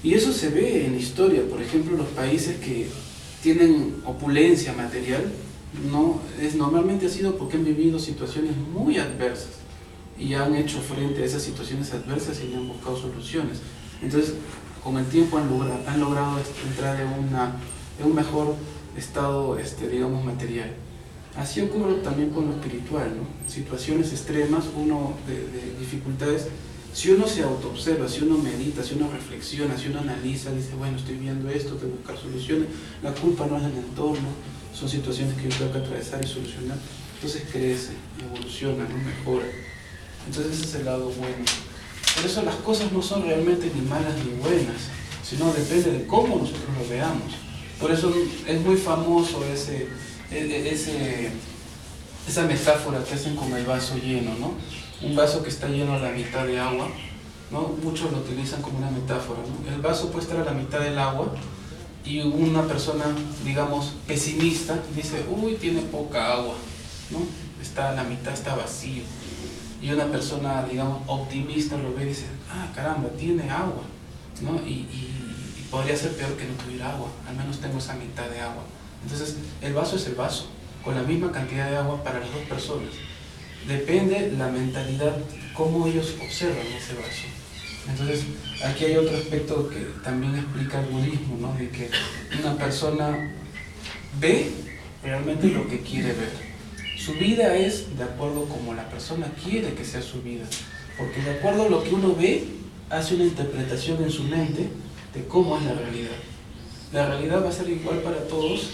Y eso se ve en la historia. Por ejemplo, los países que tienen opulencia material, normalmente ha sido porque han vivido situaciones muy adversas y han hecho frente a esas situaciones adversas y han buscado soluciones. Entonces, con el tiempo han logrado entrar en un mejor estado, digamos, material. Así ocurre también con lo espiritual, ¿no? Situaciones extremas, de dificultades, si uno se autoobserva, si uno medita, si uno reflexiona, si uno analiza, dice, bueno, estoy viendo esto, tengo que buscar soluciones, la culpa no es del entorno, son situaciones que yo tengo que atravesar y solucionar, entonces crece, evoluciona, ¿no? Mejora. Entonces ese es el lado bueno. Por eso las cosas no son realmente ni malas ni buenas, sino depende de cómo nosotros lo veamos. Por eso es muy famoso esa metáfora que hacen con el vaso lleno, ¿no? Un vaso que está lleno a la mitad de agua, ¿no? Muchos lo utilizan como una metáfora, ¿no? El vaso puede estar a la mitad del agua y una persona, digamos, pesimista dice, uy, tiene poca agua, ¿no? Está a la mitad, está vacío. Y una persona, digamos, optimista lo ve y dice, ah, caramba, tiene agua, ¿no? Y podría ser peor que no tuviera agua, al menos tengo esa mitad de agua. Entonces, el vaso es el vaso, con la misma cantidad de agua para las dos personas. Depende la mentalidad, cómo ellos observan ese vaso. Entonces, aquí hay otro aspecto que también explica el budismo, ¿no? De que una persona ve realmente lo que quiere ver. Su vida es de acuerdo como la persona quiere que sea su vida, porque de acuerdo a lo que uno ve, hace una interpretación en su mente de cómo es la realidad. La realidad va a ser igual para todos,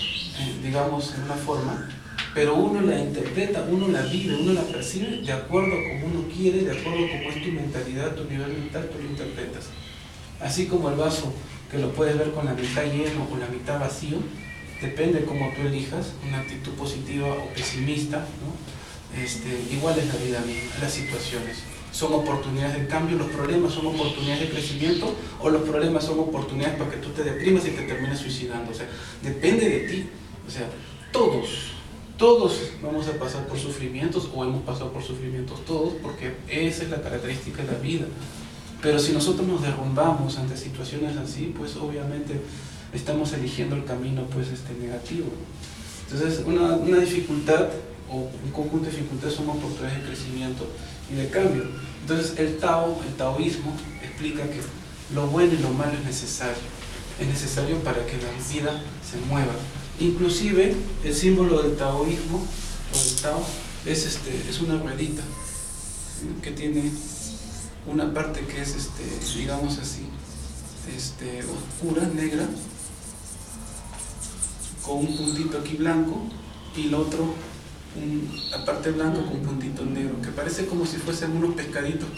digamos, en una forma, pero uno la interpreta, uno la vive, uno la percibe de acuerdo a como uno quiere, de acuerdo a cómo es tu mentalidad, tu nivel mental, tú lo interpretas. Así como el vaso, que lo puedes ver con la mitad lleno o la mitad vacío, depende de cómo tú elijas, una actitud positiva o pesimista, ¿no? igual es la vida misma, las situaciones. Son oportunidades de cambio, los problemas son oportunidades de crecimiento, o los problemas son oportunidades para que tú te deprimas y te termines suicidando. O sea, depende de ti. O sea, todos vamos a pasar por sufrimientos, o hemos pasado por sufrimientos todos, porque esa es la característica de la vida. Pero si nosotros nos derrumbamos ante situaciones así, pues obviamente estamos eligiendo el camino pues, negativo. Entonces, una dificultad o un conjunto de dificultades son oportunidades de crecimiento y de cambio. Entonces, el taoísmo explica que lo bueno y lo malo es necesario para que la vida se mueva. Inclusive, el símbolo del taoísmo, o del Tao, es una ruedita, ¿sí? Que tiene una parte que es, digamos así, oscura, negra, con un puntito aquí blanco, y el otro, la parte blanca con un puntito negro, que parece como si fuesen unos pescaditos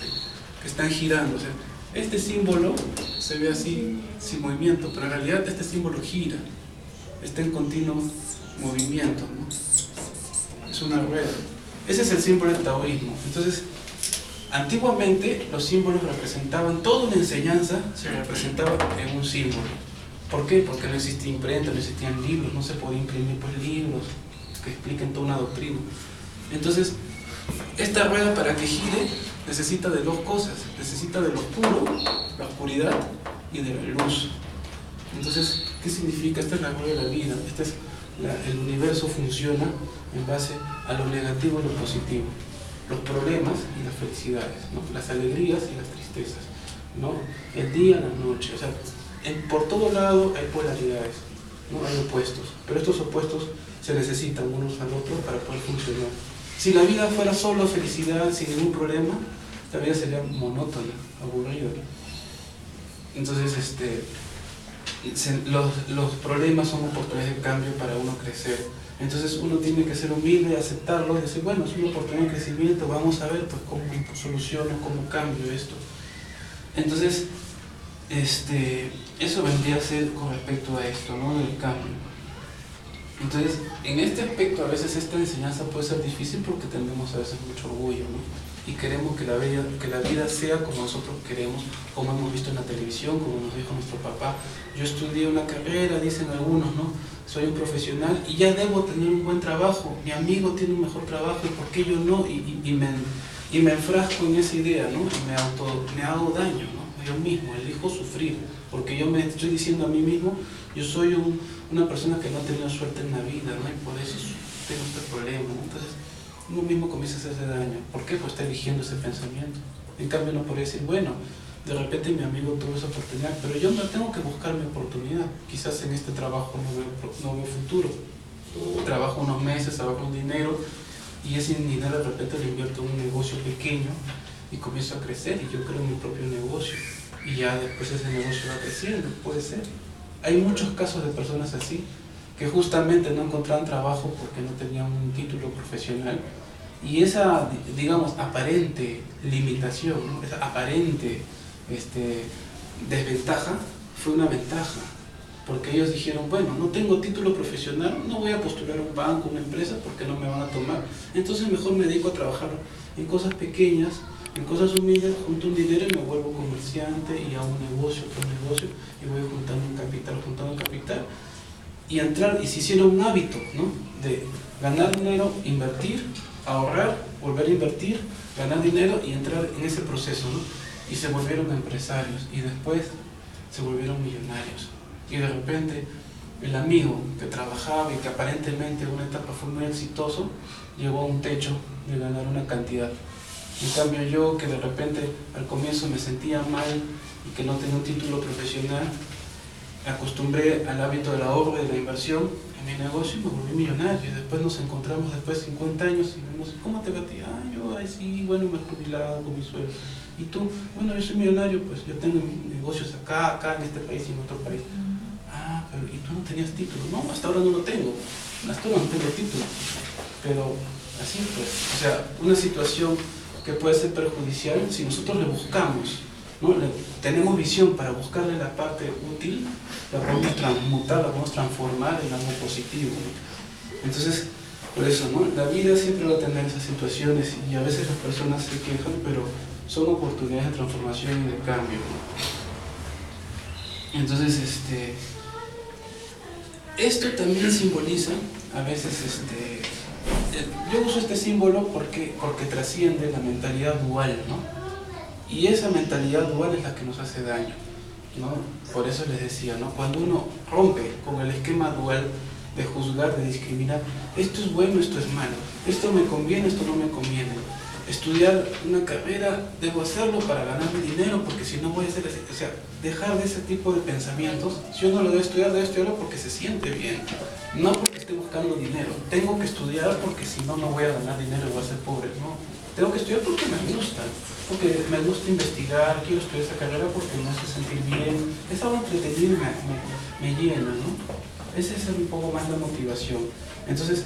que están girando. O sea, este símbolo se ve así, sin movimiento, pero en realidad este símbolo gira, está en continuo movimiento, ¿no? Es una rueda. Ese es el símbolo del taoísmo. Entonces, antiguamente los símbolos representaban, toda una enseñanza se representaba en un símbolo. ¿Por qué? Porque no existía imprenta, no existían libros, no se podía imprimir pues, libros que expliquen toda una doctrina. Entonces, esta rueda para que gire necesita de dos cosas, necesita de lo oscuro, la oscuridad, y de la luz. Entonces, ¿qué significa? Esta es la rueda de la vida, el universo funciona en base a lo negativo y lo positivo, los problemas y las felicidades, ¿no? Las alegrías y las tristezas, ¿no? El día y la noche. O sea, por todo lado hay polaridades, ¿no? Hay opuestos, pero estos opuestos se necesitan unos al otro para poder funcionar. Si la vida fuera solo felicidad, sin ningún problema, la vida sería monótona, aburrida. Entonces, los problemas son oportunidades de cambio para uno crecer. Entonces uno tiene que ser humilde, aceptarlo y decir, bueno, es una oportunidad de crecimiento, vamos a ver pues, cómo soluciono, cómo cambio esto. Entonces, eso vendría a ser con respecto a esto, ¿no? Del cambio. Entonces, en este aspecto a veces esta enseñanza puede ser difícil porque tenemos a veces mucho orgullo, ¿no? Y queremos que la vida sea como nosotros queremos, como hemos visto en la televisión, como nos dijo nuestro papá. Yo estudié una carrera, dicen algunos, ¿no? Soy un profesional y ya debo tener un buen trabajo. Mi amigo tiene un mejor trabajo, ¿y por qué yo no? Y me enfrasco en esa idea, ¿no? Y me hago daño, ¿no? Yo mismo elijo sufrir, porque yo me estoy diciendo a mí mismo, yo soy una persona que no ha tenido suerte en la vida, ¿no? Y por eso tengo este problema, ¿no? Entonces, uno mismo comienza a hacerse daño. ¿Por qué? Pues está eligiendo ese pensamiento. En cambio, no podría decir, bueno, de repente mi amigo tuvo esa oportunidad, pero yo no tengo que buscar mi oportunidad. Quizás en este trabajo no veo futuro. Trabajo unos meses, trabajo un dinero, y ese dinero de repente lo invierto en un negocio pequeño y comienzo a crecer, y yo creo mi propio negocio. Y ya después ese negocio va creciendo, puede ser. Hay muchos casos de personas así, que justamente no encontraban trabajo porque no tenían un título profesional, y esa, digamos, aparente limitación, ¿no? Esa aparente desventaja fue una ventaja, porque ellos dijeron, bueno, no tengo título profesional, no voy a postular a un banco, una empresa, porque no me van a tomar, entonces mejor me dedico a trabajar en cosas pequeñas, en cosas humildes, junto un dinero y me vuelvo comerciante, y hago un negocio, otro negocio, y voy juntando un capital, y se hicieron un hábito, ¿no? De ganar dinero, invertir, ahorrar, volver a invertir, ganar dinero y entrar en ese proceso, ¿no? Y se volvieron empresarios, y después se volvieron millonarios. Y de repente el amigo que trabajaba y que aparentemente en una etapa fue muy exitoso, llegó a un techo de ganar una cantidad. En cambio yo, que de repente al comienzo me sentía mal y que no tenía un título profesional, me acostumbré al hábito del ahorro y de la inversión en mi negocio y me volví millonario. Y después nos encontramos después de 50 años y vemos, ¿cómo te va a ti? Yo, sí, bueno, me he jubilado con mi sueldo. Y tú, bueno, yo soy millonario, pues yo tengo negocios acá, en este país y en otro país. Pero ¿y tú no tenías título? No, hasta ahora no lo tengo. Hasta ahora no tengo título. Pero así pues, o sea, una situación que puede ser perjudicial si nosotros le buscamos, ¿no? Tenemos visión para buscarle la parte útil, la podemos transmutar, la podemos transformar en algo positivo, ¿no? Entonces, Por eso, ¿no? La vida siempre va a tener esas situaciones y a veces las personas se quejan, pero son oportunidades de transformación y de cambio, ¿no? Entonces, esto también simboliza, a veces, yo uso este símbolo porque trasciende la mentalidad dual, ¿no? Y esa mentalidad dual es la que nos hace daño, ¿no? Por eso les decía, ¿no? Cuando uno rompe con el esquema dual de juzgar, de discriminar, esto es bueno, esto es malo, esto me conviene, esto no me conviene. Estudiar una carrera, debo hacerlo para ganarme dinero, porque si no voy a hacer así. O sea, dejar de ese tipo de pensamientos. Si yo no lo debo estudiarlo porque se siente bien, no porque esté buscando dinero. Tengo que estudiar porque si no, no voy a ganar dinero y voy a ser pobre. No, tengo que estudiar porque me gusta investigar, quiero estudiar esa carrera porque me hace sentir bien. Es algo entretenido, me llena, ¿no? Esa es un poco más la motivación. Entonces,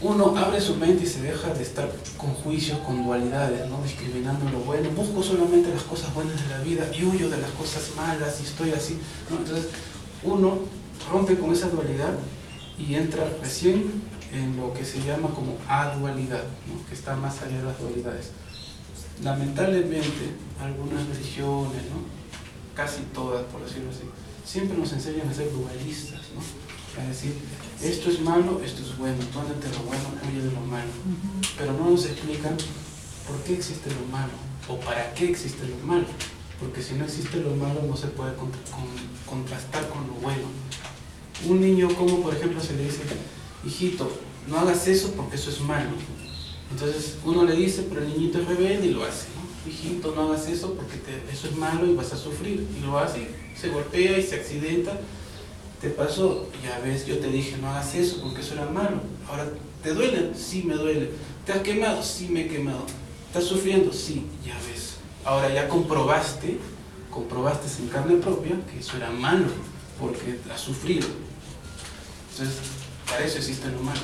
uno abre su mente y se deja de estar con juicios, con dualidades, ¿no? Discriminando lo bueno. Busco solamente las cosas buenas de la vida y huyo de las cosas malas y estoy así, ¿no? Entonces, uno rompe con esa dualidad y entra recién en lo que se llama como adualidad, ¿no? Que está más allá de las dualidades. Lamentablemente, algunas religiones, ¿no? Casi todas, por decirlo así, siempre nos enseñan a ser dualistas, ¿no? Es decir, esto es malo, esto es bueno, tú ándate de lo bueno, huye de lo malo. Pero no nos explican por qué existe lo malo o para qué existe lo malo. Porque si no existe lo malo, no se puede contrastar con lo bueno. Un niño, como por ejemplo se le dice, hijito, no hagas eso porque eso es malo. Entonces uno le dice, pero el niñito es rebelde y lo hace, ¿no? Hijito, no hagas eso porque eso es malo y vas a sufrir. Y lo hace, se golpea y se accidenta. Te pasó, ya ves, yo te dije no hagas eso porque eso era malo. Ahora, ¿te duele? Sí, me duele. ¿Te has quemado? Sí, me he quemado. ¿Estás sufriendo? Sí, ya ves. Ahora ya comprobaste en carne propia que eso era malo porque has sufrido. Entonces, para eso existe lo malo,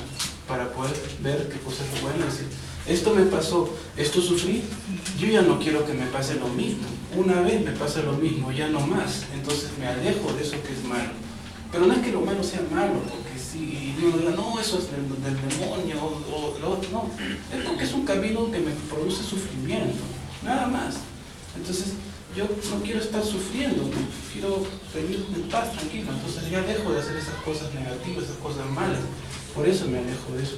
para poder ver qué cosa es lo bueno y decir, esto me pasó, esto sufrí, yo ya no quiero que me pase lo mismo. Una vez me pasa lo mismo, ya no más. Entonces me alejo de eso que es malo. Pero no es que lo malo sea malo, porque si uno diga, no, eso es del demonio, o lo otro, no. Es porque es un camino que me produce sufrimiento, nada más. Entonces, yo no quiero estar sufriendo, quiero vivir en paz, tranquilo. Entonces ya dejo de hacer esas cosas negativas, esas cosas malas. Por eso me alejo de eso.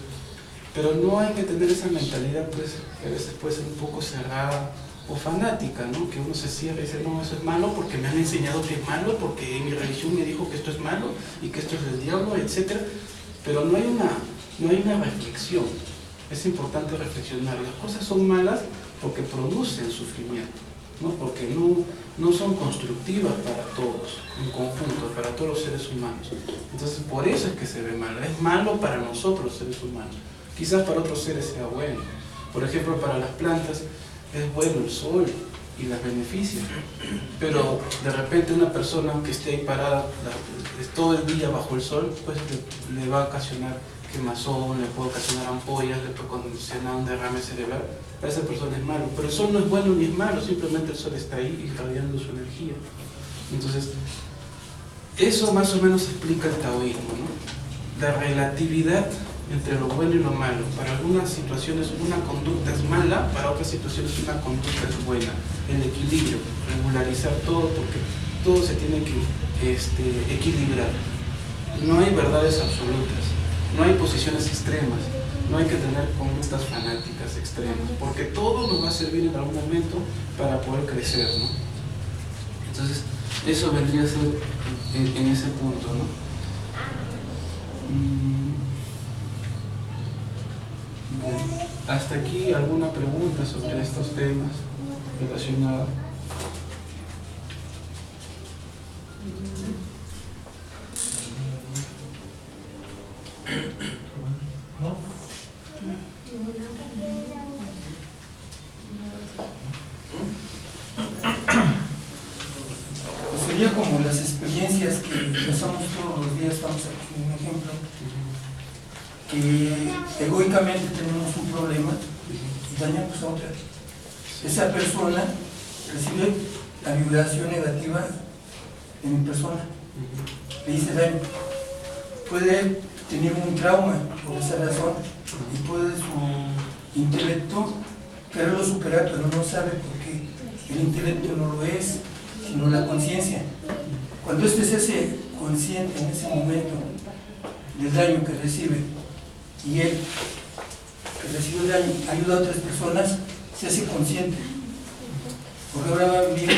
Pero no hay que tener esa mentalidad, pues, que a veces puede ser un poco cerrada o fanática, ¿no? Que uno se cierra y dice, no, eso es malo porque me han enseñado que es malo, porque mi religión me dijo que esto es malo y que esto es del diablo, etc. Pero no hay una reflexión. Es importante reflexionar. Las cosas son malas porque producen sufrimiento, ¿no? Porque no son constructivas para todos, en conjunto, para todos los seres humanos. Entonces, por eso es que se ve malo. Es malo para nosotros, los seres humanos. Quizás para otros seres sea bueno. Por ejemplo, para las plantas, es bueno el sol y las beneficia, pero de repente una persona que esté ahí parada todo el día bajo el sol, pues le va a ocasionar quemazón, le puede ocasionar ampollas, le puede ocasionar un derrame cerebral. Para esa persona es malo, pero el sol no es bueno ni es malo, simplemente el sol está ahí irradiando su energía. Entonces, eso más o menos explica el taoísmo, ¿no? La relatividad entre lo bueno y lo malo. Para algunas situaciones una conducta es mala, para otras situaciones una conducta es buena. El equilibrio, regularizar todo, porque todo se tiene que equilibrar. No hay verdades absolutas, no hay posiciones extremas, no hay que tener conductas fanáticas extremas, porque todo nos va a servir en algún momento para poder crecer, ¿no? Entonces, eso vendría a ser en ese punto, ¿no? Bien. Hasta aquí, ¿alguna pregunta sobre estos temas relacionados? ¿No? Pues sería como las experiencias que pasamos todos los días. Estamos aquí, un ejemplo, que egoicamente tenemos un problema y dañamos a otra. Esa persona recibe la vibración negativa de mi persona. Le dice daño. Puede tenía un trauma por esa razón y puede su intelecto quererlo superar, pero no sabe por qué. El intelecto no lo es, sino la conciencia. Cuando este se hace consciente en ese momento del daño que recibe, y él, que recibe el daño, ayuda a otras personas, se hace consciente. Porque ahora va a vivir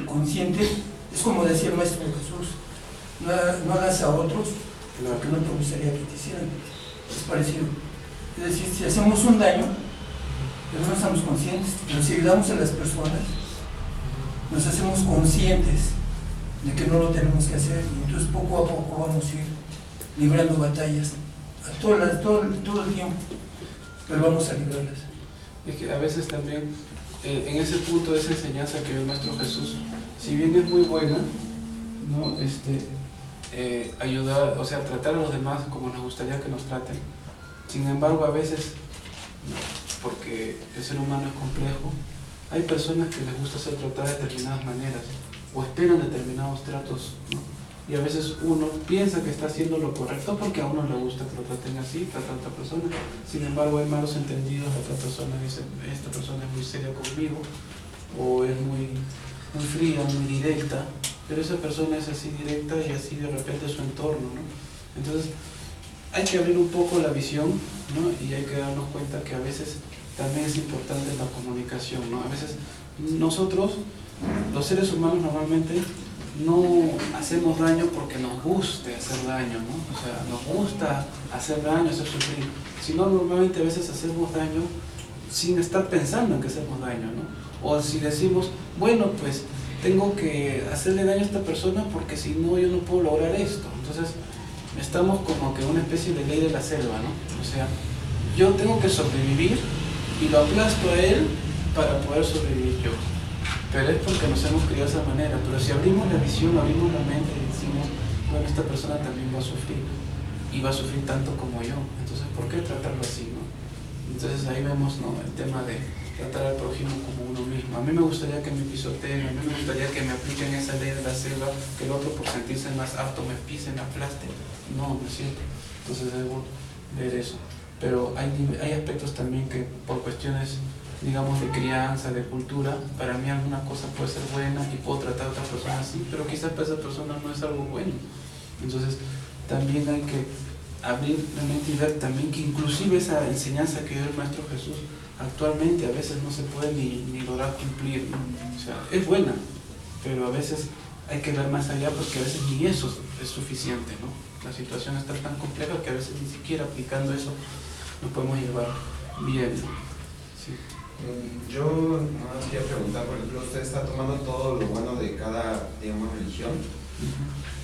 consciente. Es como decía el Maestro Jesús: no hagas a otros lo que no te gustaría que te hicieran. Es parecido. Es decir, si hacemos un daño, pero no estamos conscientes, pero si ayudamos a las personas, nos hacemos conscientes de que no lo tenemos que hacer, y entonces poco a poco vamos a ir librando batallas todo el tiempo, pero vamos a librarlas. Es que a veces también, en ese punto de esa enseñanza que dio el Maestro Jesús, si bien es muy buena, ¿no? Ayudar, o sea, tratar a los demás como nos gustaría que nos traten, sin embargo a veces, porque el ser humano es complejo, hay personas que les gusta ser tratadas de determinadas maneras o esperan determinados tratos, ¿no? Y a veces uno piensa que está haciendo lo correcto porque a uno le gusta que lo traten así, trata a otra persona. Sin embargo, hay malos entendidos, la otra persona dice: esta persona es muy seria conmigo, o es muy fría, muy directa, pero esa persona es así directa y así de repente su entorno, ¿no? Entonces, hay que abrir un poco la visión, ¿no? Y hay que darnos cuenta que a veces también es importante la comunicación, ¿no? A veces nosotros, los seres humanos, normalmente no hacemos daño porque nos guste hacer daño, ¿no? O sea, nos gusta hacer daño, hacer sufrir, sino normalmente a veces hacemos daño sin estar pensando en que hacemos daño, ¿no? O si decimos: bueno, pues tengo que hacerle daño a esta persona porque si no yo no puedo lograr esto. Entonces estamos como que en una especie de ley de la selva, ¿no? O sea, yo tengo que sobrevivir y lo aplasto a él para poder sobrevivir yo. Pero es porque nos hemos criado de esa manera. Pero si abrimos la visión, abrimos la mente y decimos: bueno, esta persona también va a sufrir, y va a sufrir tanto como yo, entonces ¿por qué tratarlo así, no? Entonces ahí vemos, ¿no?, el tema de tratar al prójimo como uno mismo. A mí me gustaría que me pisoteen, a mí me gustaría que me apliquen esa ley de la selva, que el otro por sentirse más apto me pise, me aplaste. No es cierto. Entonces debo ver eso. Pero hay aspectos también que por cuestiones, digamos, de crianza, de cultura, para mí alguna cosa puede ser buena y puedo tratar a otra persona así, pero quizás para esa persona no es algo bueno. Entonces también hay que abrir la mente y ver también que inclusive esa enseñanza que dio el Maestro Jesús actualmente a veces no se puede ni lograr cumplir, ¿no? O sea, es buena, pero a veces hay que ver más allá, porque a veces ni eso es suficiente, ¿no? La situación está tan compleja que a veces ni siquiera aplicando eso nos podemos llevar bien, ¿no? Sí. Yo no quería preguntar, por ejemplo, usted está tomando todo lo bueno de cada, digamos, religión.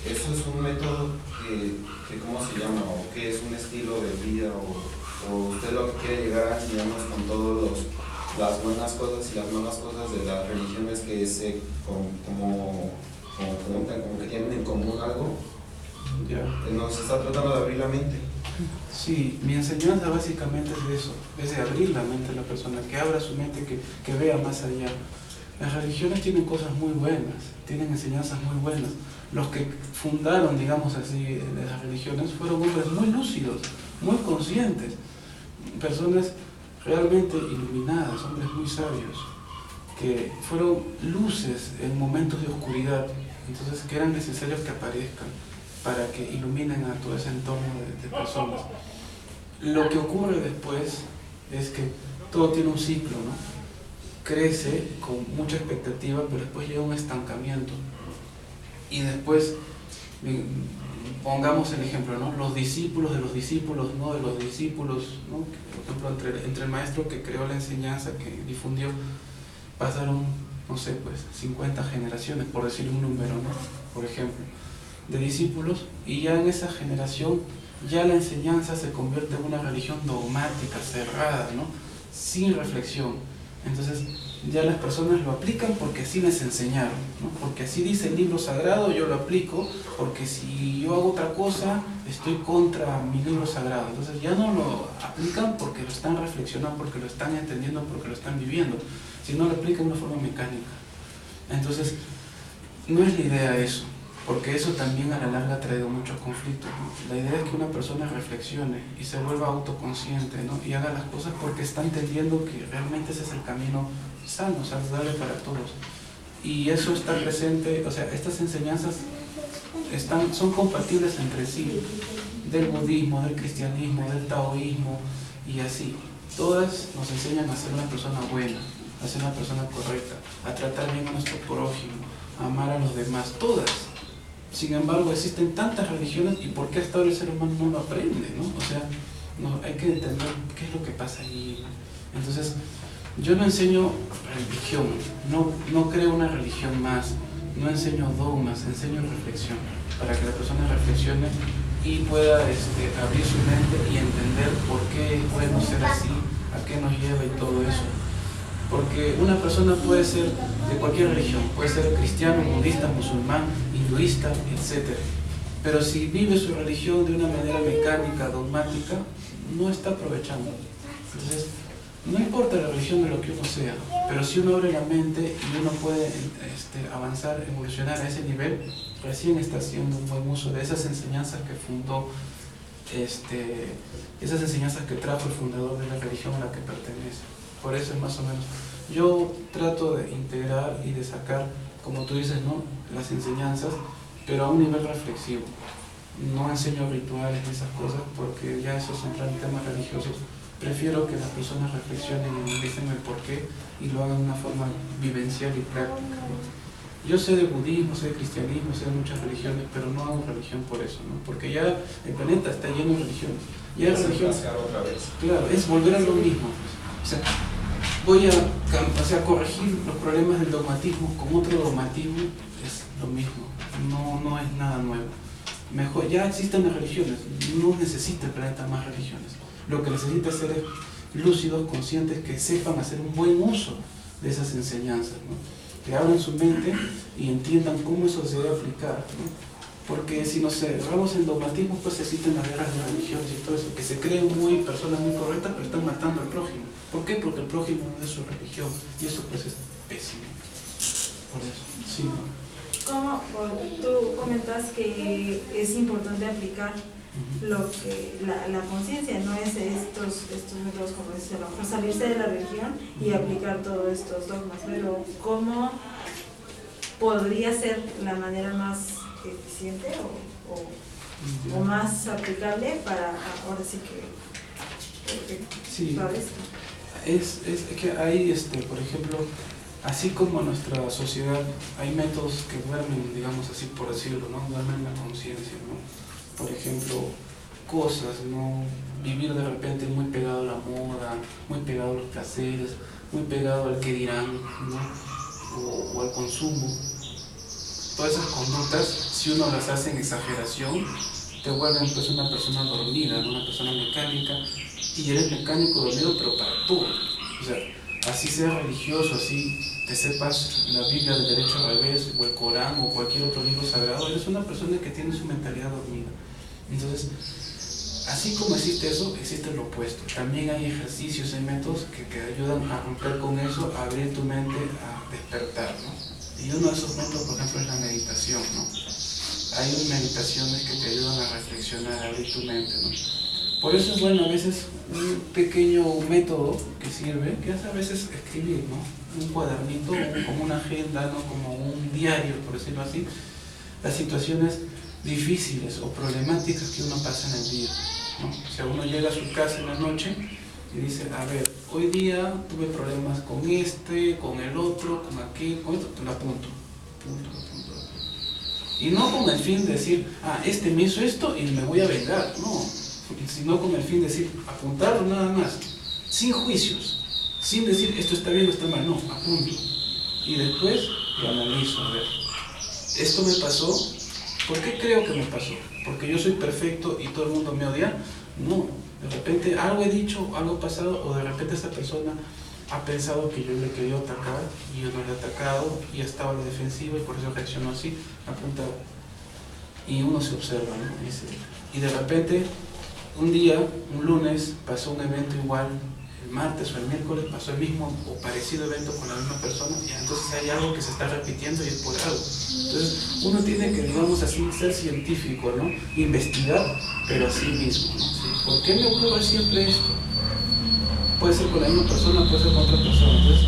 ¿Eso es un método que cómo se llama, o qué es un estilo de vida, o usted lo que quiere llegar, digamos, con todas las buenas cosas y las malas cosas de las religiones que se como que tienen en común algo? Ya. Nos está tratando de abrir la mente. Sí, mi enseñanza básicamente es de eso, es de abrir la mente a la persona, que abra su mente, que vea más allá. Las religiones tienen cosas muy buenas, tienen enseñanzas muy buenas. Los que fundaron, digamos así, las religiones fueron hombres muy lúcidos, muy conscientes, personas realmente iluminadas, hombres muy sabios, que fueron luces en momentos de oscuridad, entonces que eran necesarios que aparezcan para que iluminen a todo ese entorno de personas. Lo que ocurre después es que todo tiene un ciclo, ¿no? Crece con mucha expectativa, pero después llega un estancamiento. Y después, pongamos el ejemplo, ¿no? Los discípulos de los discípulos, ¿no? De los discípulos, ¿no? Por ejemplo, entre el maestro que creó la enseñanza, que difundió, pasaron, no sé, pues 50 generaciones, por decir un número, ¿no? Por ejemplo, de discípulos, y ya en esa generación ya la enseñanza se convierte en una religión dogmática, cerrada, ¿no? Sin reflexión. Entonces ya las personas lo aplican porque así les enseñaron, ¿no? Porque así dice el libro sagrado, yo lo aplico, porque si yo hago otra cosa estoy contra mi libro sagrado. Entonces ya no lo aplican porque lo están reflexionando, porque lo están entendiendo, porque lo están viviendo, sino lo aplican de una forma mecánica. Entonces no es la idea eso. porque eso también a la larga ha traído muchos conflictos, ¿no? La idea es que una persona reflexione y se vuelva autoconsciente, ¿no? Y haga las cosas porque está entendiendo que realmente ese es el camino sano, saludable para todos. Y eso está presente, o sea, estas enseñanzas son compatibles entre sí, del budismo, del cristianismo, del taoísmo y así. Todas nos enseñan a ser una persona buena, a ser una persona correcta, a tratar bien a nuestro prójimo, a amar a los demás, todas. Sin embargo, existen tantas religiones y ¿por qué hasta ahora el ser humano no lo aprende, ¿no? O sea, hay que entender qué es lo que pasa allí. Entonces, yo no enseño religión, no creo una religión más, no enseño dogmas, enseño reflexión, para que la persona reflexione y pueda abrir su mente y entender por qué es bueno ser así, a qué nos lleva y todo eso. Porque una persona puede ser de cualquier religión, puede ser cristiano, budista, musulmán, hinduista, etc. Pero si vive su religión de una manera mecánica, dogmática, no está aprovechando. Entonces, no importa la religión de lo que uno sea, pero si uno abre la mente y uno puede avanzar, evolucionar a ese nivel, recién está haciendo un buen uso de esas enseñanzas que fundó, esas enseñanzas que trajo el fundador de la religión a la que pertenece. Por eso es más o menos. Yo trato de integrar y de sacar, como tú dices, ¿no?, las enseñanzas, pero a un nivel reflexivo. No enseño rituales ni esas cosas porque ya esos entran en temas religiosos. Prefiero que las personas reflexionen y analicen el porqué y lo hagan de una forma vivencial y práctica, ¿no? Yo sé de budismo, sé de cristianismo, sé de muchas religiones, pero no hago religión por eso, ¿no? Porque ya el planeta está lleno de religiones. Ya es religión, otra vez. claro, es volver a lo mismo. O sea, voy a corregir los problemas del dogmatismo con otro dogmatismo, es lo mismo, no es nada nuevo. Mejor, ya existen las religiones, no necesita el planeta más religiones. Lo que necesita es ser lúcidos, conscientes, que sepan hacer un buen uso de esas enseñanzas, ¿no? Que abran su mente y entiendan cómo eso se debe aplicar, ¿no? Porque si nos cerramos en dogmatismo, pues existen las guerras de religiones y todo eso, que se creen personas muy correctas, pero están matando al prójimo. ¿Por qué? Porque el prójimo no es su religión, y eso pues es pésimo. Por eso, sí, ¿no? Como tú comentas que es importante aplicar lo que la conciencia, no es estos métodos, como dice, salirse de la religión y aplicar todos estos dogmas, pero ¿cómo podría ser la manera más eficiente o más aplicable para ahora sí que sí, es que hay, por ejemplo, así como en nuestra sociedad hay métodos que duermen, digamos así por decirlo, ¿no? Duermen la conciencia, ¿no? Por ejemplo, cosas, ¿no? Vivir de repente muy pegado a la moda, muy pegado a los placeres, muy pegado al que dirán, ¿no? O al consumo. Todas esas conductas, si uno las hace en exageración, te vuelven pues una persona dormida, ¿no? Una persona mecánica, y eres mecánico dormido, pero para todo. O sea, así seas religioso, así te sepas la Biblia del derecho al revés, o el Corán, o cualquier otro libro sagrado, eres una persona que tiene su mentalidad dormida. Entonces, así como existe eso, existe lo opuesto. También hay ejercicios y métodos que ayudan a romper con eso, a abrir tu mente, a despertar, ¿no? Y uno de esos métodos, por ejemplo, es la meditación, ¿no? Hay meditaciones que te ayudan a reflexionar, a abrir tu mente, ¿no? Por eso es bueno a veces un pequeño método que sirve, que es a veces escribir, ¿no? Un cuadernito, como una agenda, ¿no? Como un diario, por decirlo así, las situaciones difíciles o problemáticas que uno pasa en el día, ¿no? O sea, uno llega a su casa en la noche y dice, a ver, hoy día tuve problemas con con el otro, con aquel, con esto, lo apunto. Y no con el fin de decir, me hizo esto y me voy a vengar, no, sino con el fin de decir, apuntarlo nada más, sin juicios, sin decir esto está bien o está mal, no, apunto. Y después lo analizo, a ver, esto me pasó, ¿por qué creo que me pasó? ¿Porque yo soy perfecto y todo el mundo me odia? No, de repente algo he dicho, algo pasado, o de repente esa persona ha pensado que yo le quería atacar y yo no le he atacado y ha estado a la defensiva y por eso reaccionó así, apuntado. Y uno se observa, ¿no? Y de repente, un día, un lunes, pasó un evento igual el martes o el miércoles pasó el mismo o parecido evento con la misma persona, ya, entonces hay algo que se está repitiendo y es por algo. Entonces uno tiene que, digamos así, ser científico, ¿no? Investigar, pero a sí mismo, ¿no? ¿Sí? ¿Por qué me ocurre siempre esto? Puede ser con la misma persona, puede ser con otra persona. Entonces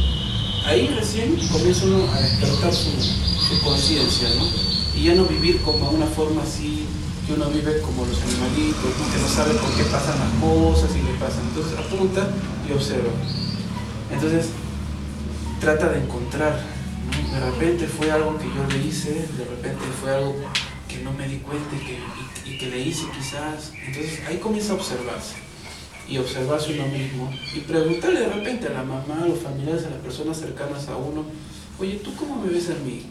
ahí recién comienza uno a despertar su conciencia, ¿no? Y ya no vivir como una forma así, que uno vive como los animalitos, ¿no? Que no sabe por qué pasan las cosas y le pasan. Entonces apunta y observa. Entonces trata de encontrar, ¿no? De repente fue algo que yo le hice, de repente fue algo que no me di cuenta y que le hice quizás. Entonces ahí comienza a observarse. Y observarse uno mismo y preguntarle de repente a la mamá, a los familiares, a las personas cercanas a uno: oye, ¿tú cómo me ves a mí?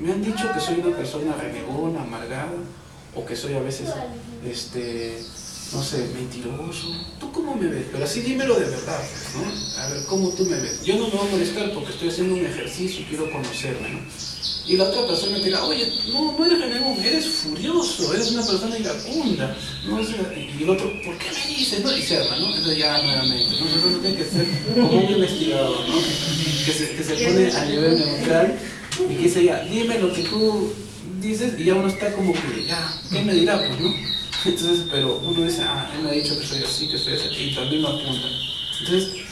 Me han dicho que soy una persona renegona, amargada, o que soy a veces, no sé, mentiroso. ¿Tú cómo me ves? Pero así dímelo de verdad, ¿no? A ver, ¿cómo tú me ves? Yo no me voy a molestar porque estoy haciendo un ejercicio y quiero conocerme, ¿no? Y la otra persona te dirá: oye, no eres renegón, eres furioso, eres una persona iracunda, ¿no? Y el otro: ¿por qué me dices? ¿No? Y se arma, ¿no? Entonces ya nuevamente, ¿no? Entonces uno tiene que ser como un investigador, ¿no? Que se pone a nivel neutral y que dice: ya, dime lo que tú dices, y ya uno está como que, ya, ¿qué me dirá? Pues, ¿no? Entonces, pero uno dice: ah, él me ha dicho que soy así, y también lo apunta. Entonces,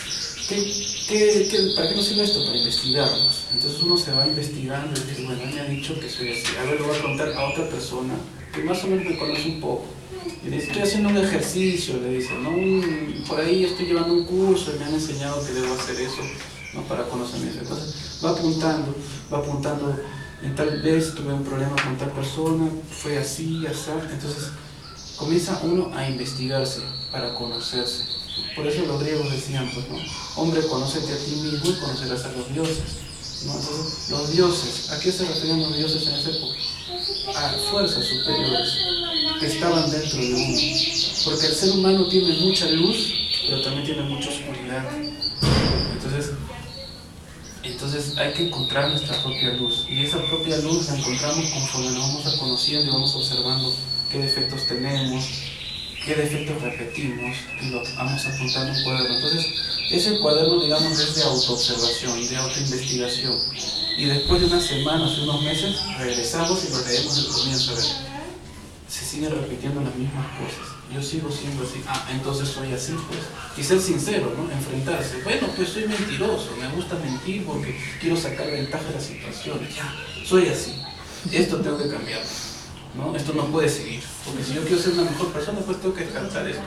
¿para qué nos sirve esto? Para investigarnos. Entonces uno se va investigando y dice: bueno, él me ha dicho que soy así. A ver, lo voy a preguntar a otra persona que más o menos me conoce un poco. Y le dice: estoy haciendo un ejercicio, le dice, ¿no? Por ahí estoy llevando un curso y me han enseñado que debo hacer eso, ¿no? Para conocerme. Entonces va apuntando, en tal vez tuve un problema con tal persona, fue así, así. Entonces comienza uno a investigarse para conocerse. Por eso los griegos decían, pues, ¿no? Hombre, conócete a ti mismo y conocerás a los dioses, ¿no? Entonces, los dioses, ¿a qué se referían los dioses en esa época? A fuerzas superiores que estaban dentro de uno. Porque el ser humano tiene mucha luz, pero también tiene mucha oscuridad. Entonces hay que encontrar nuestra propia luz. Y esa propia luz la encontramos conforme nos vamos conociendo y vamos observando qué defectos tenemos, qué defectos repetimos, y lo vamos apuntando en un cuaderno. Entonces, ese cuaderno, digamos, es de autoobservación, de autoinvestigación. Y después de unas semanas, unos meses, regresamos y lo leemos del comienzo. A ver, se siguen repitiendo las mismas cosas. Yo sigo siendo así. Ah, entonces soy así, pues. Y ser sincero, ¿no? Enfrentarse. Bueno, pues soy mentiroso, me gusta mentir porque quiero sacar ventaja de las situaciones. Ya, soy así. Esto tengo que cambiar, ¿no? Esto no puede seguir, porque si yo quiero ser una mejor persona, pues tengo que descartar esto.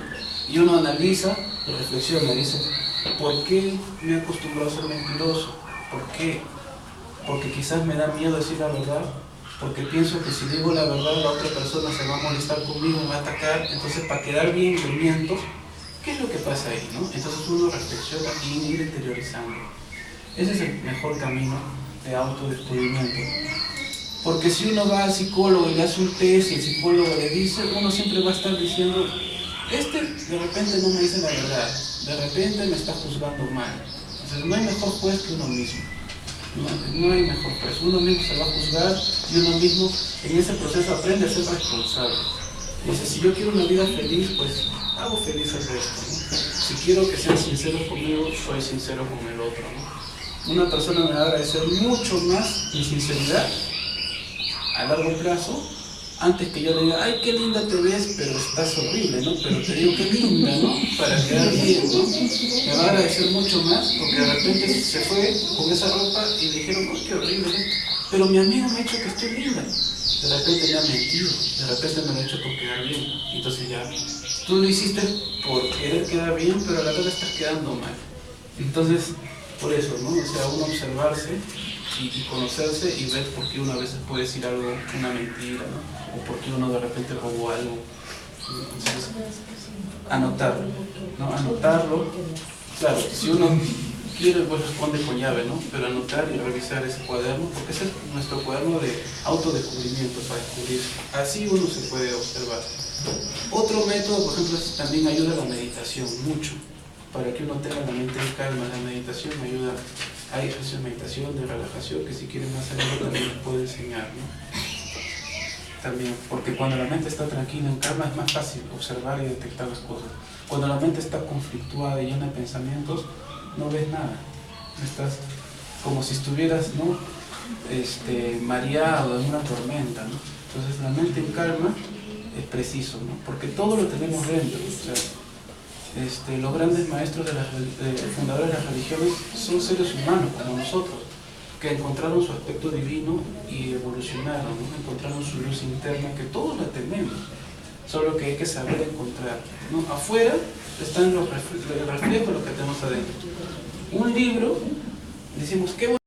Y uno analiza y reflexiona y dice: ¿por qué me he acostumbrado a ser mentiroso? ¿Por qué? Porque quizás me da miedo decir la verdad, porque pienso que si digo la verdad la otra persona se va a molestar conmigo, me va a atacar, entonces para quedar bien yo miento. ¿Qué es lo que pasa ahí, no? Entonces uno reflexiona y ir interiorizando. Ese es el mejor camino de autodescubrimiento. Porque si uno va al psicólogo y le hace un test y el psicólogo le dice, uno siempre va a estar diciendo: de repente no me dice la verdad, de repente me está juzgando mal. Entonces no hay mejor juez que uno mismo. No hay mejor juez. Uno mismo se va a juzgar y uno mismo en ese proceso aprende a ser responsable. Dice: si yo quiero una vida feliz, pues hago feliz al resto, ¿no? Si quiero que sean sinceros conmigo, soy sincero con el otro, ¿no? Una persona me va a agradecer mucho más mi sinceridad a largo plazo, antes que yo le diga: ay, qué linda te ves, pero estás horrible, ¿no? Pero te digo: qué linda, ¿no? Para quedar bien, ¿no? Me va a agradecer mucho más, porque de repente se fue con esa ropa y le dijeron: oh, qué horrible, ¿no? Pero mi amigo me ha dicho que estoy linda. De repente me ha mentido, de repente me lo ha hecho por quedar bien. Entonces ya, tú lo hiciste por querer quedar bien, pero a la verdad estás quedando mal. Entonces, por eso, ¿no? O sea, uno observarse y conocerse y ver por qué uno a veces puede decir algo, una mentira, ¿no? O por qué uno de repente robó algo. Entonces, anotarlo, ¿no? Anotarlo. Claro, si uno quiere, pues responde con llave, ¿no? Pero anotar y revisar ese cuaderno, porque ese es nuestro cuaderno de autodescubrimiento para descubrir. Así uno se puede observar. Otro método, por ejemplo, es también ayuda a la meditación, mucho. Para que uno tenga la mente en calma, la meditación ayuda. Hay ejercicios de meditación, de relajación, que si quieren más adelante también les puedo enseñar, ¿no? también, porque cuando la mente está tranquila en calma es más fácil observar y detectar las cosas. Cuando la mente está conflictuada y llena de pensamientos, no ves nada. Estás como si estuvieras, ¿no? Mareado en una tormenta, ¿no? Entonces la mente en calma es preciso, ¿no? Porque todo lo tenemos dentro. O sea, los grandes maestros fundadores de las religiones son seres humanos como nosotros, que encontraron su aspecto divino y evolucionaron, ¿no? Encontraron su luz interna, que todos la tenemos, solo que hay que saber encontrar, ¿no? Afuera están el reflejo de lo que tenemos adentro. Un libro, decimos, qué